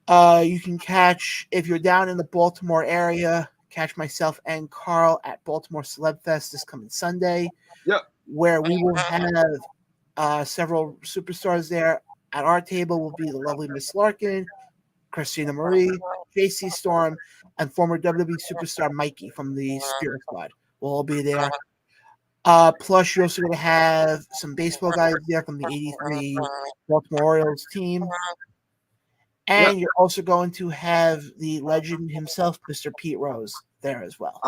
You can catch, if you're down in the Baltimore area, catch myself and Carl at Baltimore Celeb Fest this coming Sunday. Yep. Where we will have several superstars there. At our table will be the lovely Miss Larkin, Christina Marie, JC Storm, and former WWE superstar Mikey from the Spirit Squad. We'll all be there. Plus, you're also going to have some baseball guys there from the 83 Baltimore Orioles team. And you're also going to have the legend himself, Mr. Pete Rose, there as well.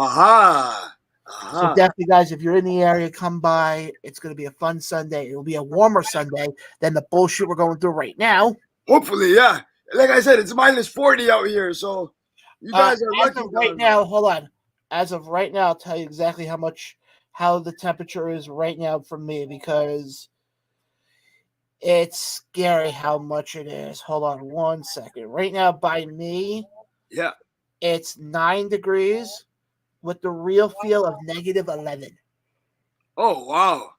So definitely, guys, if you're in the area, come by. It's going to be a fun Sunday. It'll be a warmer Sunday than the bullshit we're going through right now. Hopefully, yeah. Like I said, it's minus 40 out here, so you guys are lucky. Right now, hold on. As of right now, I'll tell you exactly how the temperature is right now for me because it's scary how much it is. Hold on 1 second. Right now, by me, it's 9 degrees with the real feel of negative 11. Oh, wow.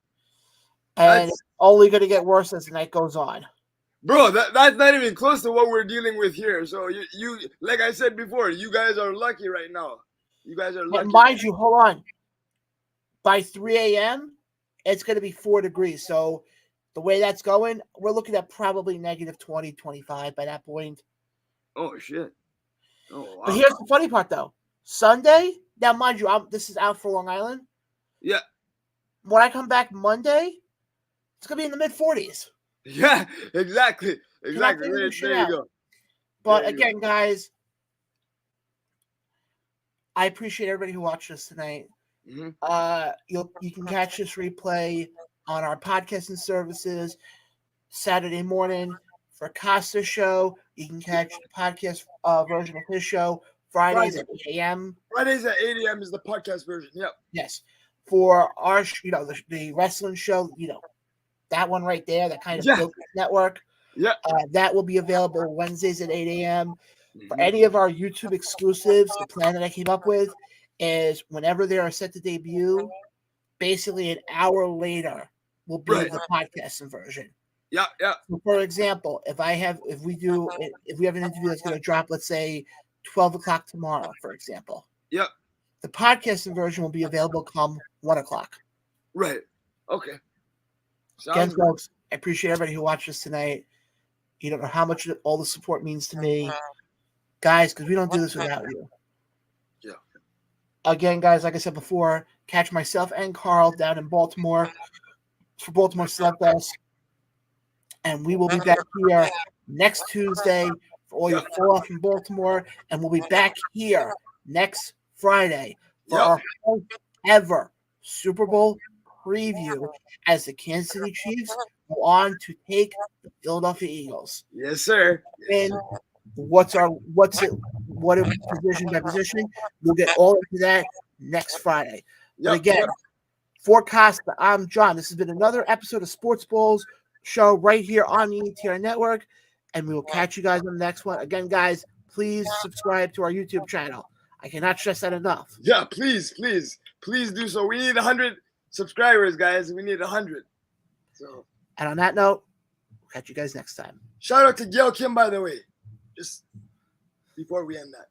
And it's only going to get worse as the night goes on. Bro, that's not even close to what we're dealing with here. So you like I said before, you guys are lucky right now. You guys are lucky. And mind you, hold on. By 3 a.m., it's going to be 4 degrees. So the way that's going, we're looking at probably negative 20, 25 by that point. Oh, shit. Oh, wow. But here's the funny part, though. Sunday, Now, mind you, this is out for Long Island. Yeah. When I come back Monday, it's gonna be in the mid-40s. Yeah, exactly. Exactly. There you go. But again, guys, I appreciate everybody who watched us tonight. Mm-hmm. You can catch this replay on our podcasting services Saturday morning for Costa's show. You can catch the podcast version of his show Fridays at 8 a.m. Fridays at 8 a.m. is the podcast version. Yep. Yes. For our, the wrestling show, that one right there, that kind of built this network. Yeah. That will be available Wednesdays at 8 a.m. For any of our YouTube exclusives, the plan that I came up with is whenever they are set to debut, basically an hour later will be the podcasting version. Yeah, yeah. So for example, if we have an interview that's going to drop, let's say 12 o'clock tomorrow, for example. Yep. The podcasting version will be available come 1 o'clock. Right. Okay. Again, folks, I appreciate everybody who watched us tonight. You don't know how much all the support means to me. Guys, because we don't do this without you. Yeah. Again, guys, like I said before, catch myself and Carl down in Baltimore for Baltimore Slugfest. And we will be back here next Tuesday for all your fall from Baltimore. And we'll be back here next Friday for our first ever Super Bowl preview as the Kansas City Chiefs go on to take the Philadelphia Eagles. Yes, sir. And what is position by position? We'll get all into that next Friday. But again, for Costa, I'm John. This has been another episode of Sports Ballz show right here on the ETR Network, and we will catch you guys on the next one. Again, guys, please subscribe to our YouTube channel. I cannot stress that enough. Yeah, please do so. We need 100 subscribers, guys. We need 100. So. And on that note, we'll catch you guys next time. Shout out to Gail Kim, by the way. Just before we end that.